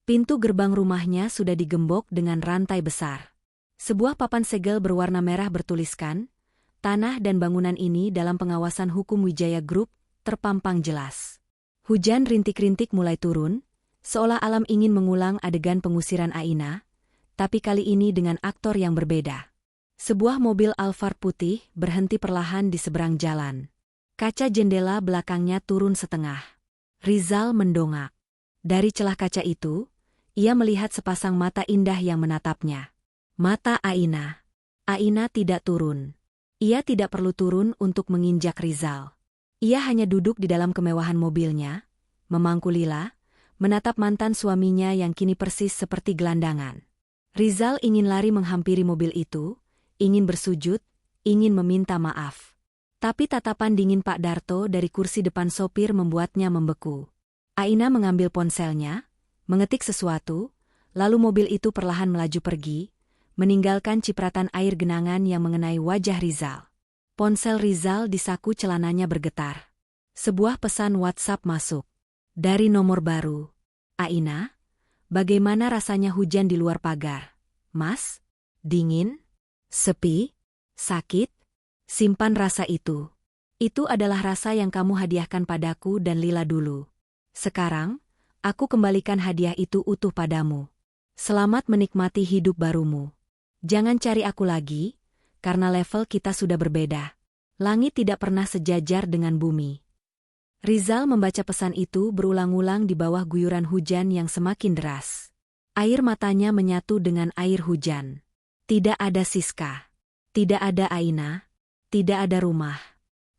Pintu gerbang rumahnya sudah digembok dengan rantai besar. Sebuah papan segel berwarna merah bertuliskan, "Tanah dan bangunan ini dalam pengawasan hukum Wijaya Group," terpampang jelas. Hujan rintik-rintik mulai turun, seolah alam ingin mengulang adegan pengusiran Aina, tapi kali ini dengan aktor yang berbeda. Sebuah mobil Alphard putih berhenti perlahan di seberang jalan. Kaca jendela belakangnya turun setengah. Rizal mendongak. Dari celah kaca itu, ia melihat sepasang mata indah yang menatapnya. Mata Aina. Aina tidak turun. Ia tidak perlu turun untuk menginjak Rizal. Ia hanya duduk di dalam kemewahan mobilnya, memangku lila, menatap mantan suaminya yang kini persis seperti gelandangan. Rizal ingin lari menghampiri mobil itu, ingin bersujud, ingin meminta maaf. Tapi tatapan dingin Pak Darto dari kursi depan sopir membuatnya membeku. Aina mengambil ponselnya, mengetik sesuatu, lalu mobil itu perlahan melaju pergi, meninggalkan cipratan air genangan yang mengenai wajah Rizal. Ponsel Rizal di saku celananya bergetar. Sebuah pesan WhatsApp masuk. Dari nomor baru. Aina, bagaimana rasanya hujan di luar pagar? Mas? Dingin? Sepi? Sakit? Simpan rasa itu. Itu adalah rasa yang kamu hadiahkan padaku dan Lila dulu. Sekarang, aku kembalikan hadiah itu utuh padamu. Selamat menikmati hidup barumu. Jangan cari aku lagi, karena level kita sudah berbeda. Langit tidak pernah sejajar dengan bumi. Rizal membaca pesan itu berulang-ulang di bawah guyuran hujan yang semakin deras. Air matanya menyatu dengan air hujan. Tidak ada Siska. Tidak ada Aina. Tidak ada rumah.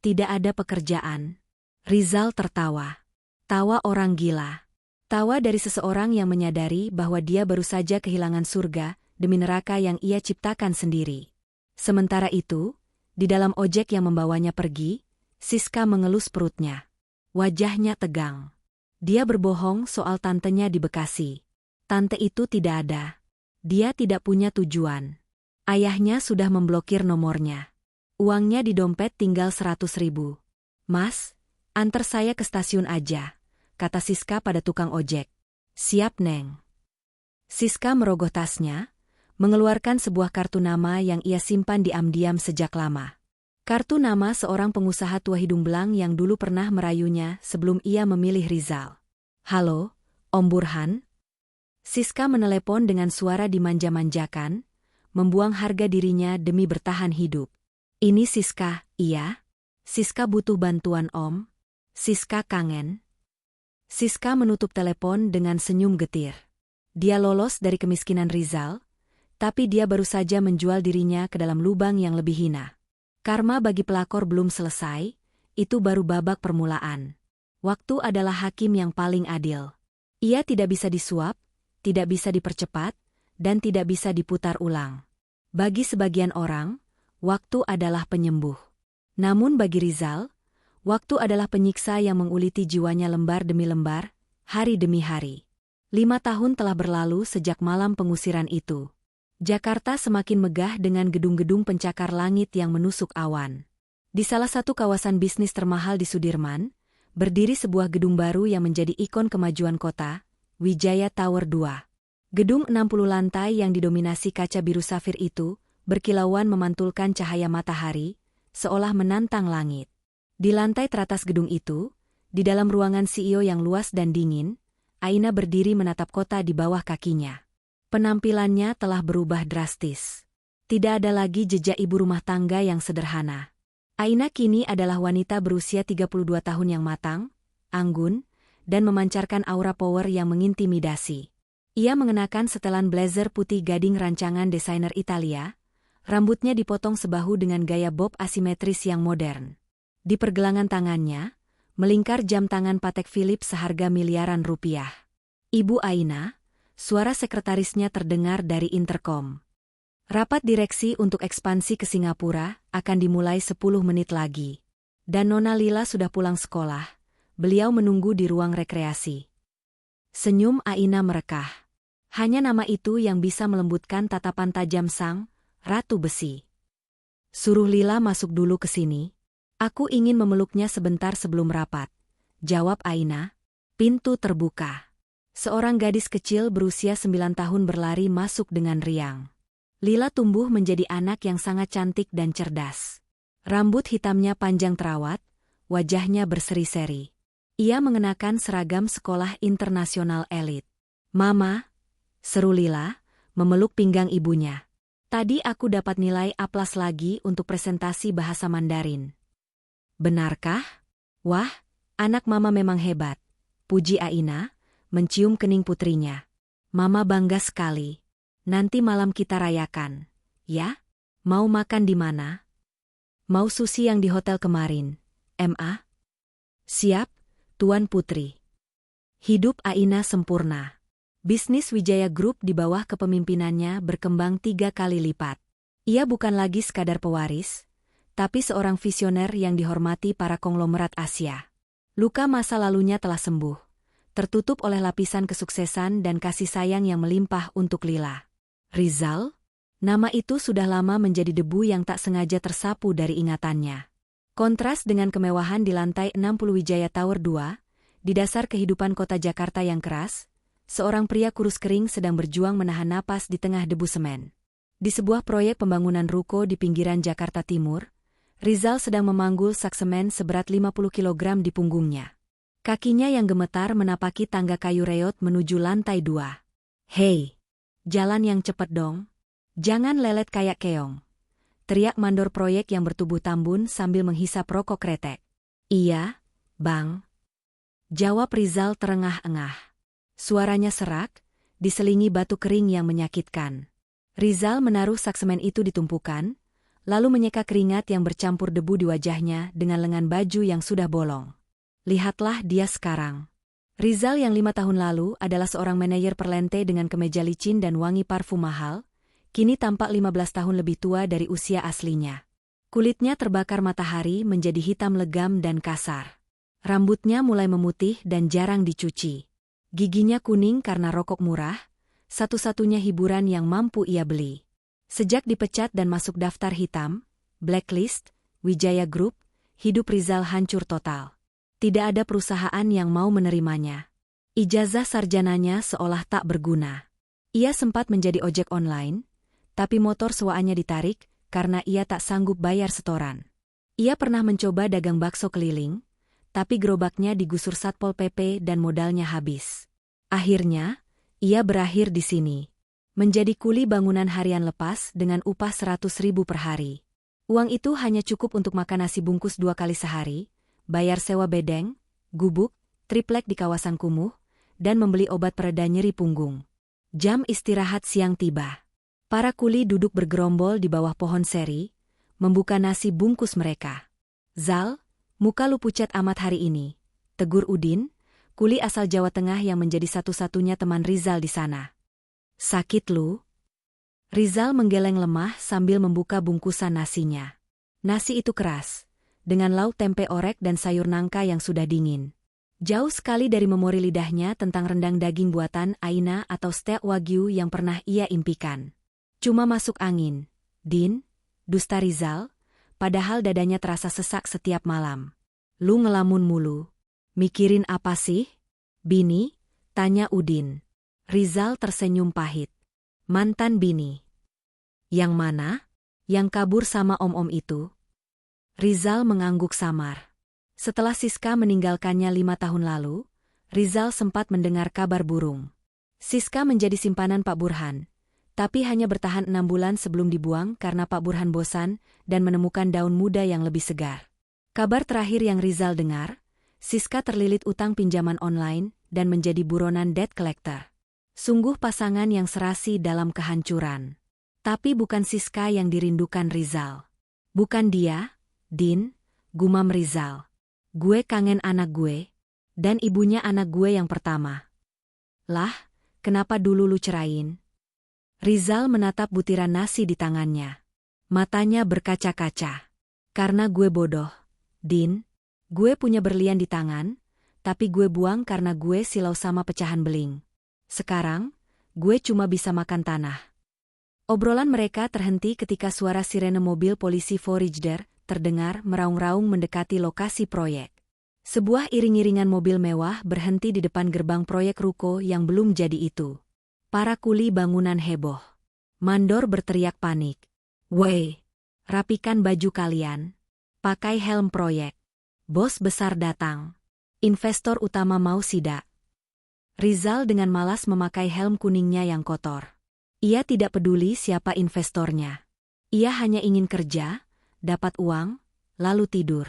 Tidak ada pekerjaan. Rizal tertawa. Tawa orang gila. Tawa dari seseorang yang menyadari bahwa dia baru saja kehilangan surga demi neraka yang ia ciptakan sendiri. Sementara itu, di dalam ojek yang membawanya pergi, Siska mengelus perutnya. Wajahnya tegang. Dia berbohong soal tantenya di Bekasi. Tante itu tidak ada. Dia tidak punya tujuan. Ayahnya sudah memblokir nomornya. Uangnya di dompet tinggal 100.000. Mas, Antar saya ke stasiun aja, kata Siska pada tukang ojek. Siap, Neng. Siska merogoh tasnya, mengeluarkan sebuah kartu nama yang ia simpan diam-diam sejak lama. Kartu nama seorang pengusaha tua hidung belang yang dulu pernah merayunya sebelum ia memilih Rizal. Halo, Om Burhan? Siska menelepon dengan suara dimanja-manjakan, membuang harga dirinya demi bertahan hidup. Ini Siska, iya? Siska butuh bantuan Om. Siska kangen. Siska menutup telepon dengan senyum getir. Dia lolos dari kemiskinan Rizal, tapi dia baru saja menjual dirinya ke dalam lubang yang lebih hina. Karma bagi pelakor belum selesai, itu baru babak permulaan. Waktu adalah hakim yang paling adil. Ia tidak bisa disuap, tidak bisa dipercepat, dan tidak bisa diputar ulang. Bagi sebagian orang, waktu adalah penyembuh. Namun bagi Rizal, waktu adalah penyiksa yang menguliti jiwanya lembar demi lembar, hari demi hari. 5 tahun telah berlalu sejak malam pengusiran itu. Jakarta semakin megah dengan gedung-gedung pencakar langit yang menusuk awan. Di salah satu kawasan bisnis termahal di Sudirman, berdiri sebuah gedung baru yang menjadi ikon kemajuan kota, Wijaya Tower 2. Gedung 60 lantai yang didominasi kaca biru safir itu, berkilauan memantulkan cahaya matahari, seolah menantang langit. Di lantai teratas gedung itu, di dalam ruangan CEO yang luas dan dingin, Aina berdiri menatap kota di bawah kakinya. Penampilannya telah berubah drastis. Tidak ada lagi jejak ibu rumah tangga yang sederhana. Aina kini adalah wanita berusia 32 tahun yang matang, anggun, dan memancarkan aura power yang mengintimidasi. Ia mengenakan setelan blazer putih gading rancangan desainer Italia, rambutnya dipotong sebahu dengan gaya bob asimetris yang modern. Di pergelangan tangannya, melingkar jam tangan Patek Philippe seharga miliaran rupiah. Ibu Aina, suara sekretarisnya terdengar dari interkom. Rapat direksi untuk ekspansi ke Singapura akan dimulai 10 menit lagi. Dan Nona Lila sudah pulang sekolah, beliau menunggu di ruang rekreasi. Senyum Aina merekah. Hanya nama itu yang bisa melembutkan tatapan tajam sang Ratu Besi. Suruh Lila masuk dulu ke sini. Aku ingin memeluknya sebentar sebelum rapat. Jawab Aina. Pintu terbuka. Seorang gadis kecil berusia 9 tahun berlari masuk dengan riang. Lila tumbuh menjadi anak yang sangat cantik dan cerdas. Rambut hitamnya panjang terawat, wajahnya berseri-seri. Ia mengenakan seragam sekolah internasional elit. Mama, seru Lila, memeluk pinggang ibunya. Tadi aku dapat nilai A+ lagi untuk presentasi bahasa Mandarin. Benarkah? Wah, anak Mama memang hebat. Puji Aina, mencium kening putrinya. Mama bangga sekali. Nanti malam kita rayakan. Ya? Mau makan di mana? Mau sushi yang di hotel kemarin. Ma? Siap, Tuan Putri. Hidup Aina sempurna. Bisnis Wijaya Group di bawah kepemimpinannya berkembang 3 kali lipat. Ia bukan lagi sekadar pewaris, tapi seorang visioner yang dihormati para konglomerat Asia. Luka masa lalunya telah sembuh, tertutup oleh lapisan kesuksesan dan kasih sayang yang melimpah untuk Lila. Rizal? Nama itu sudah lama menjadi debu yang tak sengaja tersapu dari ingatannya. Kontras dengan kemewahan di lantai 60 Wijaya Tower 2, di dasar kehidupan kota Jakarta yang keras, seorang pria kurus kering sedang berjuang menahan napas di tengah debu semen. Di sebuah proyek pembangunan ruko di pinggiran Jakarta Timur, Rizal sedang memanggul sak semen seberat 50 kg di punggungnya. Kakinya yang gemetar menapaki tangga kayu reot menuju lantai 2. Hei, jalan yang cepet dong. Jangan lelet kayak keong. Teriak mandor proyek yang bertubuh tambun sambil menghisap rokok kretek. Iya, Bang. Jawab Rizal terengah-engah. Suaranya serak, diselingi batu kering yang menyakitkan. Rizal menaruh sak semen itu di tumpukan, lalu menyeka keringat yang bercampur debu di wajahnya dengan lengan baju yang sudah bolong. Lihatlah dia sekarang. Rizal yang 5 tahun lalu adalah seorang manajer perlente dengan kemeja licin dan wangi parfum mahal, kini tampak 15 tahun lebih tua dari usia aslinya. Kulitnya terbakar matahari menjadi hitam legam dan kasar. Rambutnya mulai memutih dan jarang dicuci. Giginya kuning karena rokok murah, satu-satunya hiburan yang mampu ia beli. Sejak dipecat dan masuk daftar hitam, blacklist, Wijaya Group, hidup Rizal hancur total. Tidak ada perusahaan yang mau menerimanya. Ijazah sarjananya seolah tak berguna. Ia sempat menjadi ojek online, tapi motor sewaannya ditarik karena ia tak sanggup bayar setoran. Ia pernah mencoba dagang bakso keliling, tapi gerobaknya digusur Satpol PP dan modalnya habis. Akhirnya, ia berakhir di sini. Menjadi kuli bangunan harian lepas dengan upah 100.000 per hari. Uang itu hanya cukup untuk makan nasi bungkus 2 kali sehari, bayar sewa bedeng, gubuk, triplek di kawasan kumuh, dan membeli obat pereda nyeri punggung. Jam istirahat siang tiba. Para kuli duduk bergerombol di bawah pohon seri, membuka nasi bungkus mereka. "Zal, muka lu pucat amat hari ini," tegur Udin, kuli asal Jawa Tengah yang menjadi satu-satunya teman Rizal di sana. "Sakit lu?" Rizal menggeleng lemah sambil membuka bungkusan nasinya. Nasi itu keras, dengan lauk tempe orek dan sayur nangka yang sudah dingin. Jauh sekali dari memori lidahnya tentang rendang daging buatan Aina atau steak wagyu yang pernah ia impikan. Cuma masuk angin, Din, dusta Rizal, padahal dadanya terasa sesak setiap malam. "Lu ngelamun mulu. Mikirin apa sih, bini?" tanya Udin. Rizal tersenyum pahit. "Mantan bini." "Yang mana? Yang kabur sama om-om itu?" Rizal mengangguk samar. Setelah Siska meninggalkannya 5 tahun lalu, Rizal sempat mendengar kabar burung. Siska menjadi simpanan Pak Burhan, tapi hanya bertahan 6 bulan sebelum dibuang karena Pak Burhan bosan dan menemukan daun muda yang lebih segar. Kabar terakhir yang Rizal dengar, Siska terlilit utang pinjaman online dan menjadi buronan debt collector. Sungguh pasangan yang serasi dalam kehancuran. Tapi bukan Siska yang dirindukan Rizal. "Bukan dia, Din," gumam Rizal. "Gue kangen anak gue, dan ibunya anak gue yang pertama." "Lah, kenapa dulu lu cerain?" Rizal menatap butiran nasi di tangannya. Matanya berkaca-kaca. "Karena gue bodoh, Din. Gue punya berlian di tangan, tapi gue buang karena gue silau sama pecahan beling. Sekarang, gue cuma bisa makan tanah." Obrolan mereka terhenti ketika suara sirene mobil polisi Forager terdengar meraung-raung mendekati lokasi proyek. Sebuah iring-iringan mobil mewah berhenti di depan gerbang proyek ruko yang belum jadi itu. Para kuli bangunan heboh. Mandor berteriak panik. "Woi, rapikan baju kalian. Pakai helm proyek. Bos besar datang. Investor utama mau sidak." Rizal dengan malas memakai helm kuningnya yang kotor. Ia tidak peduli siapa investornya. Ia hanya ingin kerja, dapat uang, lalu tidur.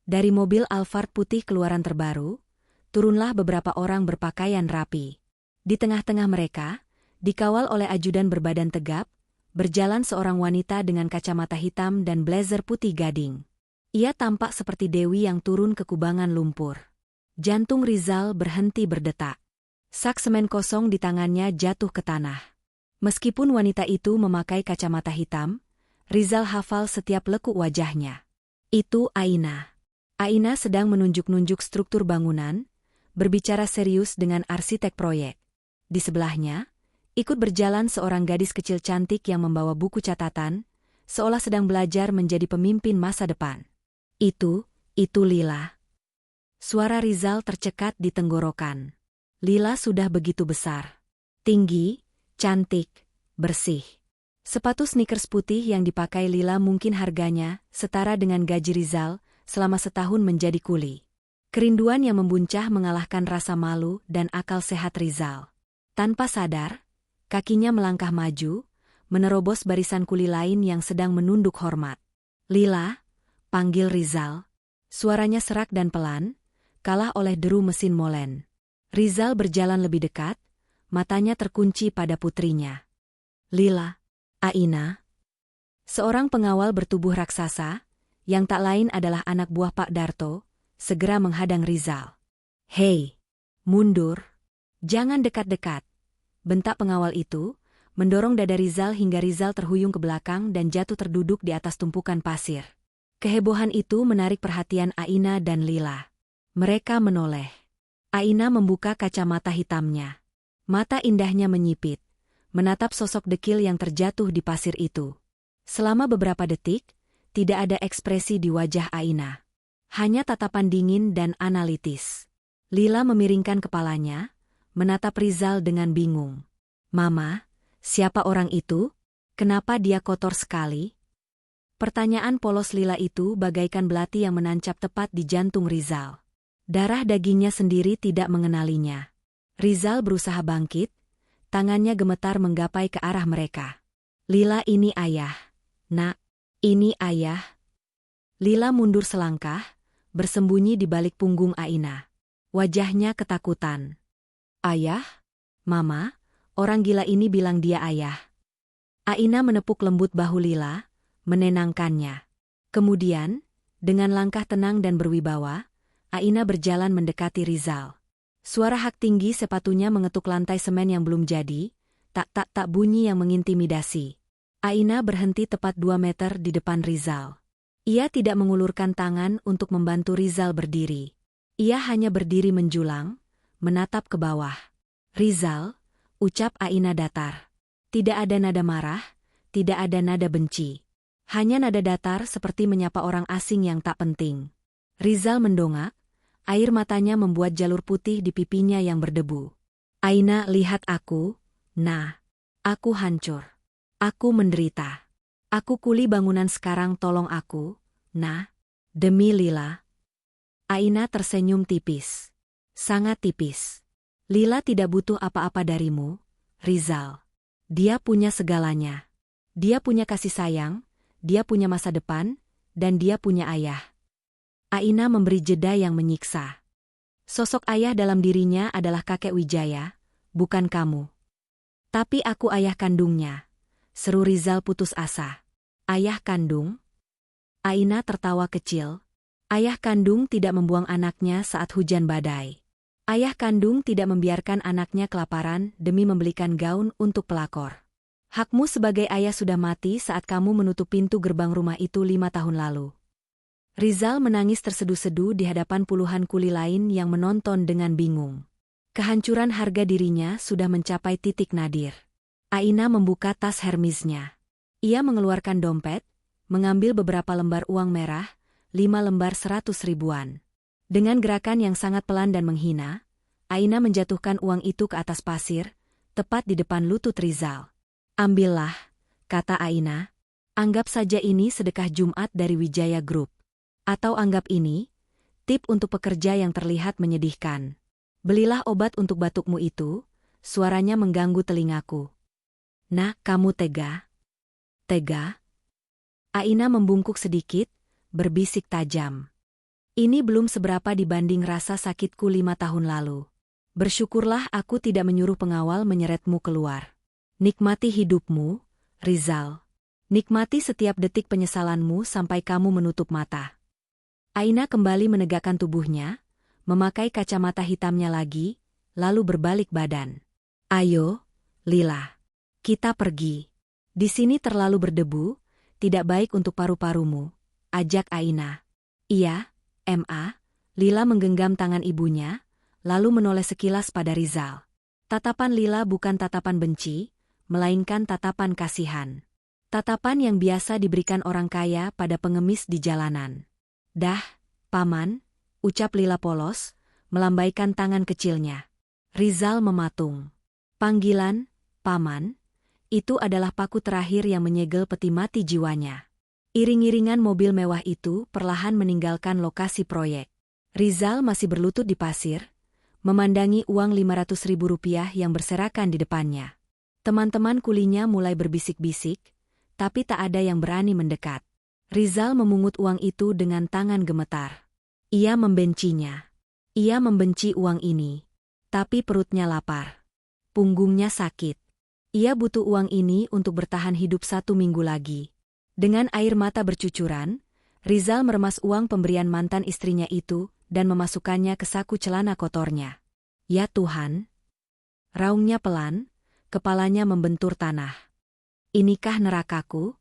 Dari mobil Alphard putih keluaran terbaru, turunlah beberapa orang berpakaian rapi. Di tengah-tengah mereka, dikawal oleh ajudan berbadan tegap, berjalan seorang wanita dengan kacamata hitam dan blazer putih gading. Ia tampak seperti dewi yang turun ke kubangan lumpur. Jantung Rizal berhenti berdetak. Sak semen kosong di tangannya jatuh ke tanah. Meskipun wanita itu memakai kacamata hitam, Rizal hafal setiap lekuk wajahnya. Itu Aina. Aina sedang menunjuk-nunjuk struktur bangunan, berbicara serius dengan arsitek proyek. Di sebelahnya, ikut berjalan seorang gadis kecil cantik yang membawa buku catatan, seolah sedang belajar menjadi pemimpin masa depan. Itu Lila." Suara Rizal tercekat di tenggorokan. Lila sudah begitu besar. Tinggi, cantik, bersih. Sepatu sneakers putih yang dipakai Lila mungkin harganya setara dengan gaji Rizal selama setahun menjadi kuli. Kerinduan yang membuncah mengalahkan rasa malu dan akal sehat Rizal. Tanpa sadar, kakinya melangkah maju, menerobos barisan kuli lain yang sedang menunduk hormat. "Lila," panggil Rizal. Suaranya serak dan pelan, kalah oleh deru mesin molen. Rizal berjalan lebih dekat, matanya terkunci pada putrinya. "Lila, Aina." Seorang pengawal bertubuh raksasa, yang tak lain adalah anak buah Pak Darto, segera menghadang Rizal. "Hei, mundur. Jangan dekat-dekat," bentak pengawal itu, mendorong dada Rizal hingga Rizal terhuyung ke belakang dan jatuh terduduk di atas tumpukan pasir. Kehebohan itu menarik perhatian Aina dan Lila. Mereka menoleh. Aina membuka kacamata hitamnya. Mata indahnya menyipit, menatap sosok dekil yang terjatuh di pasir itu. Selama beberapa detik, tidak ada ekspresi di wajah Aina. Hanya tatapan dingin dan analitis. Lila memiringkan kepalanya, menatap Rizal dengan bingung. "Mama, siapa orang itu? Kenapa dia kotor sekali?" Pertanyaan polos Lila itu bagaikan belati yang menancap tepat di jantung Rizal. Darah dagingnya sendiri tidak mengenalinya. Rizal berusaha bangkit, tangannya gemetar menggapai ke arah mereka. "Lila, ini ayah. Nak, ini ayah." Lila mundur selangkah, bersembunyi di balik punggung Aina. Wajahnya ketakutan. "Ayah? Mama, orang gila ini bilang dia ayah." Aina menepuk lembut bahu Lila, menenangkannya. Kemudian, dengan langkah tenang dan berwibawa, Aina berjalan mendekati Rizal. Suara hak tinggi sepatunya mengetuk lantai semen yang belum jadi, tak bunyi yang mengintimidasi. Aina berhenti tepat 2 meter di depan Rizal. Ia tidak mengulurkan tangan untuk membantu Rizal berdiri. Ia hanya berdiri menjulang, menatap ke bawah. "Rizal," ucap Aina datar. Tidak ada nada marah, tidak ada nada benci. Hanya nada datar seperti menyapa orang asing yang tak penting. Rizal mendongak, air matanya membuat jalur putih di pipinya yang berdebu. "Aina, lihat aku. Nah, aku hancur. Aku menderita. Aku kuli bangunan sekarang, tolong aku, nah. Demi Lila." Aina tersenyum tipis. Sangat tipis. "Lila tidak butuh apa-apa darimu, Rizal. Dia punya segalanya. Dia punya kasih sayang, dia punya masa depan, dan dia punya ayah." Aina memberi jeda yang menyiksa. "Sosok ayah dalam dirinya adalah kakek Wijaya, bukan kamu." "Tapi aku ayah kandungnya," seru Rizal putus asa. "Ayah kandung?" Aina tertawa kecil. Ayah kandung tidak membuang anaknya saat hujan badai. Ayah kandung tidak membiarkan anaknya kelaparan demi membelikan gaun untuk pelakor. Hakmu sebagai ayah sudah mati saat kamu menutup pintu gerbang rumah itu 5 tahun lalu." Rizal menangis terseduh-seduh di hadapan puluhan kuli lain yang menonton dengan bingung. Kehancuran harga dirinya sudah mencapai titik nadir. Aina membuka tas Hermesnya. Ia mengeluarkan dompet, mengambil beberapa lembar uang merah, 5 lembar 100 ribuan. Dengan gerakan yang sangat pelan dan menghina, Aina menjatuhkan uang itu ke atas pasir, tepat di depan lutut Rizal. "Ambillah," kata Aina. "Anggap saja ini sedekah Jumat dari Wijaya Group. Atau anggap ini, tip untuk pekerja yang terlihat menyedihkan. Belilah obat untuk batukmu itu." Suaranya mengganggu telingaku. "Nah, kamu tega? Tega?" Aina membungkuk sedikit, berbisik tajam. "Ini belum seberapa dibanding rasa sakitku 5 tahun lalu. Bersyukurlah aku tidak menyuruh pengawal menyeretmu keluar. Nikmati hidupmu, Rizal. Nikmati setiap detik penyesalanmu sampai kamu menutup mata." Aina kembali menegakkan tubuhnya, memakai kacamata hitamnya lagi, lalu berbalik badan. "Ayo, Lila. Kita pergi. Di sini terlalu berdebu, tidak baik untuk paru-parumu," ajak Aina. "Iya, Ma." Lila menggenggam tangan ibunya, lalu menoleh sekilas pada Rizal. Tatapan Lila bukan tatapan benci, melainkan tatapan kasihan. Tatapan yang biasa diberikan orang kaya pada pengemis di jalanan. "Dah, Paman," ucap Lila polos, melambaikan tangan kecilnya. Rizal mematung. Panggilan, Paman, itu adalah paku terakhir yang menyegel peti mati jiwanya. Iring-iringan mobil mewah itu perlahan meninggalkan lokasi proyek. Rizal masih berlutut di pasir, memandangi uang 500 ribu rupiah yang berserakan di depannya. Teman-teman kulinya mulai berbisik-bisik, tapi tak ada yang berani mendekat. Rizal memungut uang itu dengan tangan gemetar. Ia membencinya. Ia membenci uang ini. Tapi perutnya lapar. Punggungnya sakit. Ia butuh uang ini untuk bertahan hidup 1 minggu lagi. Dengan air mata bercucuran, Rizal meremas uang pemberian mantan istrinya itu dan memasukkannya ke saku celana kotornya. "Ya Tuhan!" Raungnya pelan, kepalanya membentur tanah. "Inikah nerakaku?"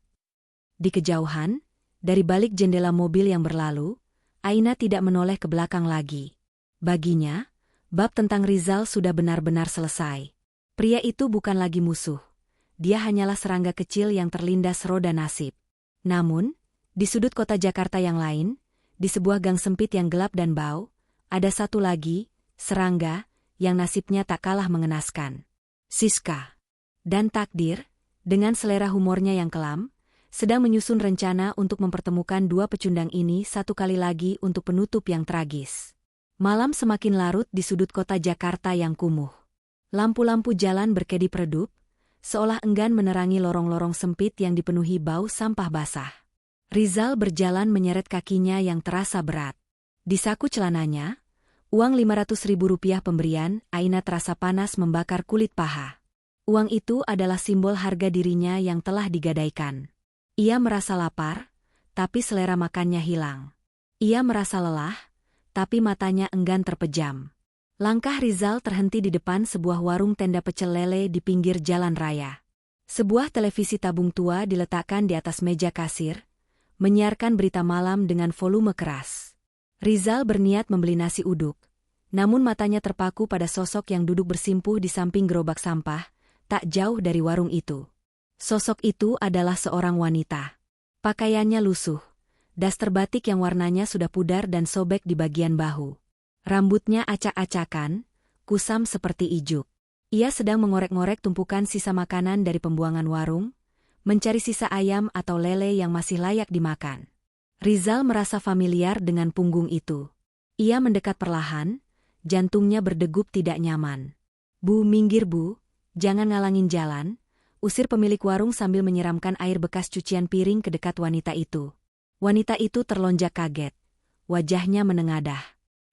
Di kejauhan, dari balik jendela mobil yang berlalu, Aina tidak menoleh ke belakang lagi. Baginya, bab tentang Rizal sudah benar-benar selesai. Pria itu bukan lagi musuh. Dia hanyalah serangga kecil yang terlindas roda nasib. Namun, di sudut kota Jakarta yang lain, Di sebuah gang sempit yang gelap dan bau, ada satu lagi, serangga, yang nasibnya tak kalah mengenaskan. Siska. Dan takdir, dengan selera humornya yang kelam, sedang menyusun rencana untuk mempertemukan dua pecundang ini satu kali lagi untuk penutup yang tragis. Malam semakin larut di sudut kota Jakarta yang kumuh. Lampu-lampu jalan berkedip redup, seolah enggan menerangi lorong-lorong sempit yang dipenuhi bau sampah basah. Rizal berjalan menyeret kakinya yang terasa berat. Di saku celananya, uang Rp500.000 pemberian, Aina terasa panas membakar kulit paha. Uang itu adalah simbol harga dirinya yang telah digadaikan. Ia merasa lapar, tapi selera makannya hilang. Ia merasa lelah, tapi matanya enggan terpejam. Langkah Rizal terhenti di depan sebuah warung tenda pecel lele di pinggir jalan raya. Sebuah televisi tabung tua diletakkan di atas meja kasir, menyiarkan berita malam dengan volume keras. Rizal berniat membeli nasi uduk, namun matanya terpaku pada sosok yang duduk bersimpuh di samping gerobak sampah, tak jauh dari warung itu. Sosok itu adalah seorang wanita. Pakaiannya lusuh. Daster batik yang warnanya sudah pudar dan sobek di bagian bahu. Rambutnya acak-acakan, kusam seperti ijuk. Ia sedang mengorek-ngorek tumpukan sisa makanan dari pembuangan warung, mencari sisa ayam atau lele yang masih layak dimakan. Rizal merasa familiar dengan punggung itu. Ia mendekat perlahan, jantungnya berdegup tidak nyaman. "Bu, minggir Bu, jangan ngalangin jalan," usir pemilik warung sambil menyiramkan air bekas cucian piring ke dekat wanita itu. Wanita itu terlonjak kaget. Wajahnya menengadah.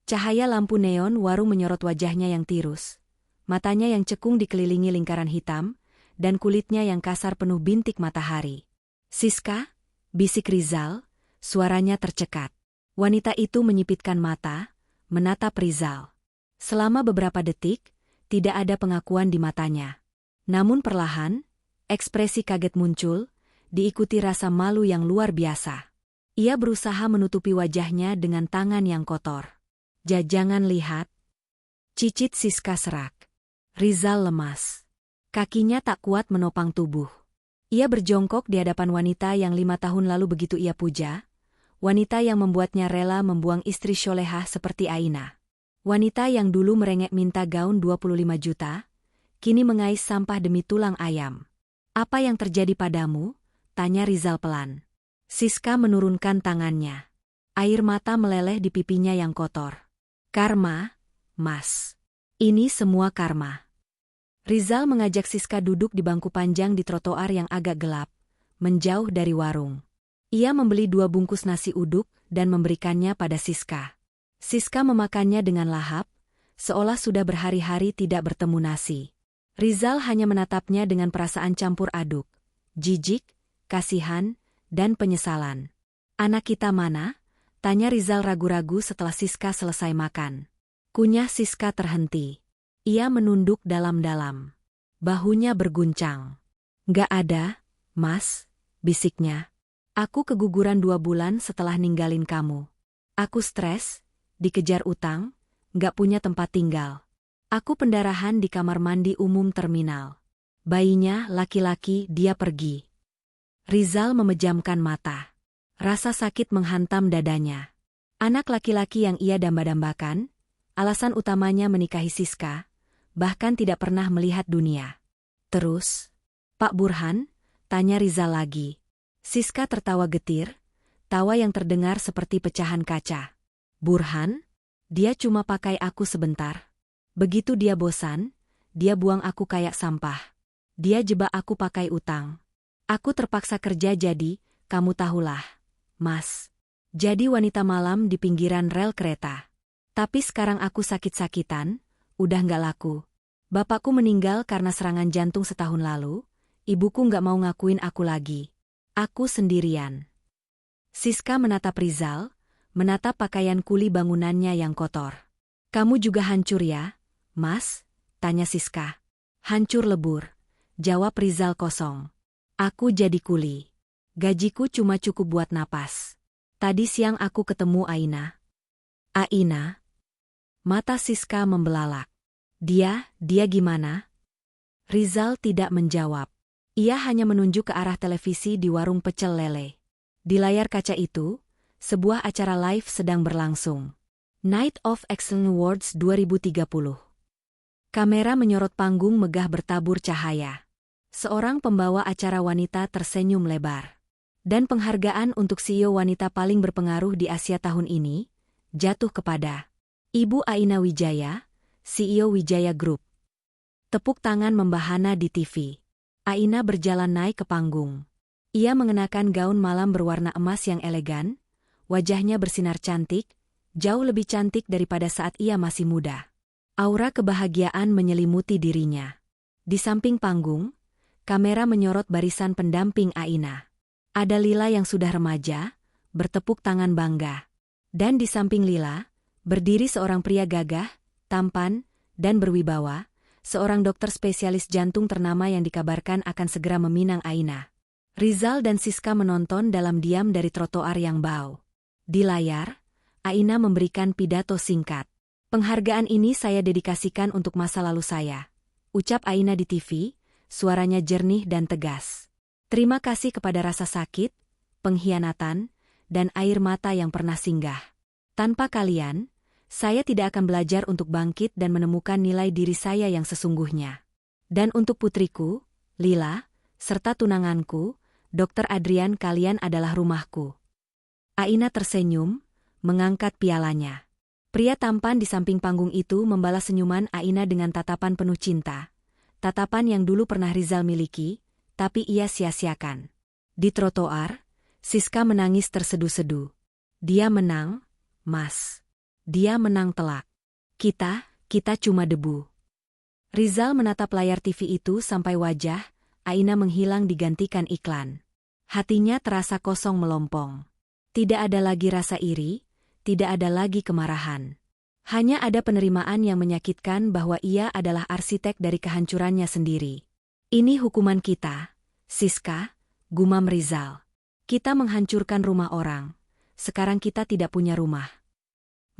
Cahaya lampu neon warung menyorot wajahnya yang tirus. Matanya yang cekung dikelilingi lingkaran hitam, dan kulitnya yang kasar penuh bintik matahari. "Siska?" bisik Rizal, suaranya tercekat. Wanita itu menyipitkan mata, menatap Rizal. Selama beberapa detik, tidak ada pengakuan di matanya. Namun perlahan, ekspresi kaget muncul, diikuti rasa malu yang luar biasa. Ia berusaha menutupi wajahnya dengan tangan yang kotor. "Jangan lihat," cicit Siska serak. Rizal lemas. Kakinya tak kuat menopang tubuh. Ia berjongkok di hadapan wanita yang 5 tahun lalu begitu ia puja, wanita yang membuatnya rela membuang istri solehah seperti Aina. Wanita yang dulu merengek minta gaun 25 juta, kini mengais sampah demi tulang ayam. "Apa yang terjadi padamu?" tanya Rizal pelan. Siska menurunkan tangannya. Air mata meleleh di pipinya yang kotor. "Karma, Mas. Ini semua karma." Rizal mengajak Siska duduk di bangku panjang di trotoar yang agak gelap, menjauh dari warung. Ia membeli 2 bungkus nasi uduk dan memberikannya pada Siska. Siska memakannya dengan lahap, seolah sudah berhari-hari tidak bertemu nasi. Rizal hanya menatapnya dengan perasaan campur aduk, jijik, kasihan, dan penyesalan. "Anak kita mana?" tanya Rizal ragu-ragu setelah Siska selesai makan. Kunyah Siska terhenti. Ia menunduk dalam-dalam. Bahunya berguncang. "Nggak ada, Mas," bisiknya. "Aku keguguran 2 bulan setelah ninggalin kamu. Aku stres, dikejar utang, nggak punya tempat tinggal. Aku pendarahan di kamar mandi umum terminal. Bayinya laki-laki, dia pergi." Rizal memejamkan mata. Rasa sakit menghantam dadanya. Anak laki-laki yang ia damba-dambakan, alasan utamanya menikahi Siska, bahkan tidak pernah melihat dunia. "Terus, Pak Burhan?" tanya Rizal lagi. Siska tertawa getir, tawa yang terdengar seperti pecahan kaca. "Burhan? Dia cuma pakai aku sebentar. Begitu dia bosan, dia buang aku kayak sampah. Dia jebak aku pakai utang. Aku terpaksa kerja jadi, kamu tahulah, Mas. Jadi wanita malam di pinggiran rel kereta. Tapi sekarang aku sakit-sakitan, udah nggak laku. Bapakku meninggal karena serangan jantung setahun lalu, ibuku nggak mau ngakuin aku lagi. Aku sendirian." Siska menatap Rizal, menatap pakaian kuli bangunannya yang kotor. "Kamu juga hancur ya, Mas?" tanya Siska. "Hancur lebur," jawab Rizal kosong. "Aku jadi kuli. Gajiku cuma cukup buat napas. Tadi siang aku ketemu Aina." "Aina?" Mata Siska membelalak. Dia gimana?" Rizal tidak menjawab. Ia hanya menunjuk ke arah televisi di warung pecel lele. Di layar kaca itu, sebuah acara live sedang berlangsung. Night of Excellence Awards 2030. Kamera menyorot panggung megah bertabur cahaya. Seorang pembawa acara wanita tersenyum lebar. Dan penghargaan untuk CEO wanita paling berpengaruh di Asia tahun ini jatuh kepada Ibu Aina Wijaya, CEO Wijaya Group. Tepuk tangan membahana di TV. Aina berjalan naik ke panggung. Ia mengenakan gaun malam berwarna emas yang elegan, wajahnya bersinar cantik, jauh lebih cantik daripada saat ia masih muda. Aura kebahagiaan menyelimuti dirinya. Di samping panggung, kamera menyorot barisan pendamping Aina. Ada Lila yang sudah remaja, bertepuk tangan bangga. Dan di samping Lila, berdiri seorang pria gagah, tampan, dan berwibawa, seorang dokter spesialis jantung ternama yang dikabarkan akan segera meminang Aina. Rizal dan Siska menonton dalam diam dari trotoar yang bau. Di layar, Aina memberikan pidato singkat. Penghargaan ini saya dedikasikan untuk masa lalu saya. Ucap Aina di TV, suaranya jernih dan tegas. Terima kasih kepada rasa sakit, pengkhianatan, dan air mata yang pernah singgah. Tanpa kalian, saya tidak akan belajar untuk bangkit dan menemukan nilai diri saya yang sesungguhnya. Dan untuk putriku, Lila, serta tunanganku, Dr. Adrian, kalian adalah rumahku. Aina tersenyum, mengangkat pialanya. Pria tampan di samping panggung itu membalas senyuman Aina dengan tatapan penuh cinta. Tatapan yang dulu pernah Rizal miliki, tapi ia sia-siakan. Di trotoar, Siska menangis terseduh-seduh. Dia menang, Mas. Dia menang telak. Kita cuma debu. Rizal menatap layar TV itu sampai wajah Aina menghilang digantikan iklan. Hatinya terasa kosong melompong. Tidak ada lagi rasa iri, tidak ada lagi kemarahan. Hanya ada penerimaan yang menyakitkan bahwa ia adalah arsitek dari kehancurannya sendiri. Ini hukuman kita, Siska, gumam Rizal. Kita menghancurkan rumah orang. Sekarang kita tidak punya rumah.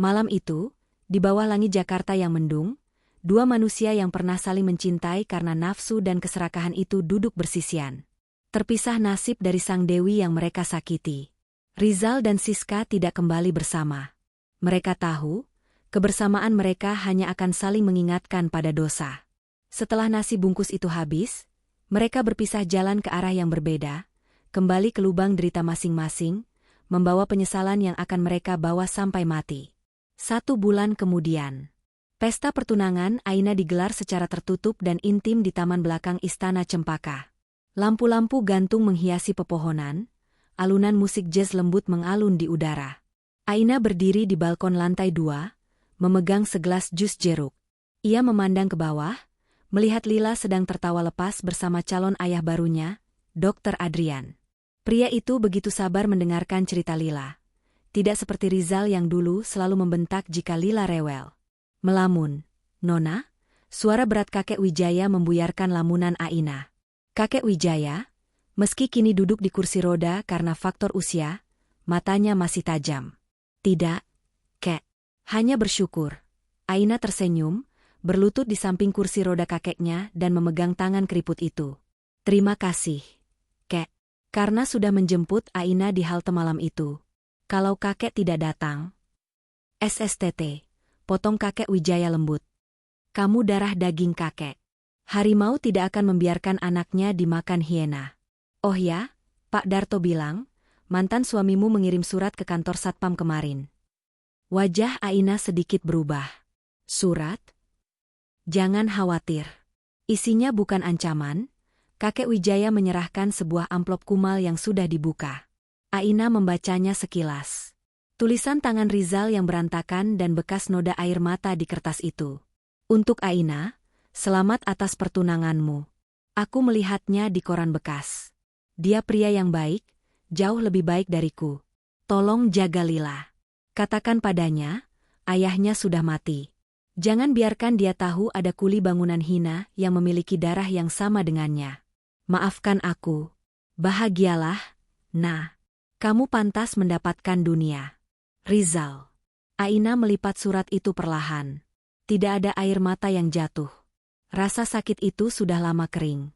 Malam itu, di bawah langit Jakarta yang mendung, dua manusia yang pernah saling mencintai karena nafsu dan keserakahan itu duduk bersisian. Terpisah nasib dari sang dewi yang mereka sakiti. Rizal dan Siska tidak kembali bersama. Mereka tahu, kebersamaan mereka hanya akan saling mengingatkan pada dosa. Setelah nasi bungkus itu habis, mereka berpisah jalan ke arah yang berbeda, kembali ke lubang derita masing-masing, membawa penyesalan yang akan mereka bawa sampai mati. 1 bulan kemudian, pesta pertunangan Aina digelar secara tertutup dan intim di taman belakang Istana Cempaka. Lampu-lampu gantung menghiasi pepohonan, alunan musik jazz lembut mengalun di udara. Aina berdiri di balkon lantai 2, memegang segelas jus jeruk. Ia memandang ke bawah, melihat Lila sedang tertawa lepas bersama calon ayah barunya, Dr. Adrian. Pria itu begitu sabar mendengarkan cerita Lila. Tidak seperti Rizal yang dulu selalu membentak jika Lila rewel. Melamun, Nona, suara berat kakek Wijaya membuyarkan lamunan Aina. Kakek Wijaya, meski kini duduk di kursi roda karena faktor usia, matanya masih tajam. Tidak, kek. Hanya bersyukur. Aina tersenyum, berlutut di samping kursi roda kakeknya dan memegang tangan keriput itu. Terima kasih, kek. Karena sudah menjemput Aina di halte malam itu. Kalau kakek tidak datang. SSTT, potong kakek Wijaya lembut. Kamu darah daging kakek. Harimau tidak akan membiarkan anaknya dimakan hiena. Oh ya, Pak Darto bilang, mantan suamimu mengirim surat ke kantor Satpam kemarin. Wajah Aina sedikit berubah. Surat? Jangan khawatir. Isinya bukan ancaman. Kakek Wijaya menyerahkan sebuah amplop kumal yang sudah dibuka. Aina membacanya sekilas. Tulisan tangan Rizal yang berantakan dan bekas noda air mata di kertas itu. Untuk Aina, selamat atas pertunanganmu. Aku melihatnya di koran bekas. Dia pria yang baik, jauh lebih baik dariku. Tolong jaga Lila. Katakan padanya, ayahnya sudah mati. Jangan biarkan dia tahu ada kuli bangunan hina yang memiliki darah yang sama dengannya. Maafkan aku. Bahagialah, nah. Kamu pantas mendapatkan dunia. Rizal. Aina melipat surat itu perlahan. Tidak ada air mata yang jatuh. Rasa sakit itu sudah lama kering.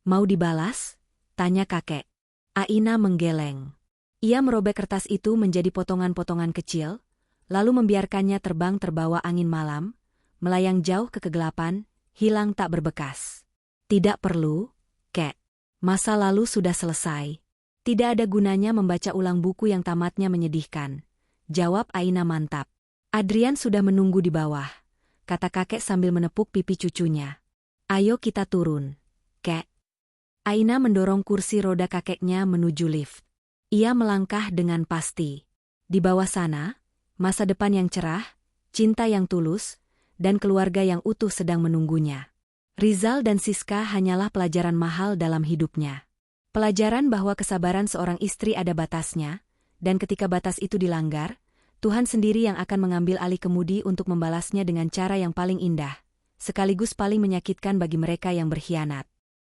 Mau dibalas? Tanya kakek. Aina menggeleng. Ia merobek kertas itu menjadi potongan-potongan kecil, lalu membiarkannya terbang terbawa angin malam, melayang jauh ke kegelapan, hilang tak berbekas. Tidak perlu, Kek. Masa lalu sudah selesai. Tidak ada gunanya membaca ulang buku yang tamatnya menyedihkan. Jawab Aina mantap. Adrian sudah menunggu di bawah, kata kakek sambil menepuk pipi cucunya. Ayo kita turun, Kek. Aina mendorong kursi roda kakeknya menuju lift. Ia melangkah dengan pasti. Di bawah sana, masa depan yang cerah, cinta yang tulus, dan keluarga yang utuh sedang menunggunya. Rizal dan Siska hanyalah pelajaran mahal dalam hidupnya. Pelajaran bahwa kesabaran seorang istri ada batasnya, dan ketika batas itu dilanggar, Tuhan sendiri yang akan mengambil alih kemudi untuk membalasnya dengan cara yang paling indah, sekaligus paling menyakitkan bagi mereka yang berkhianat.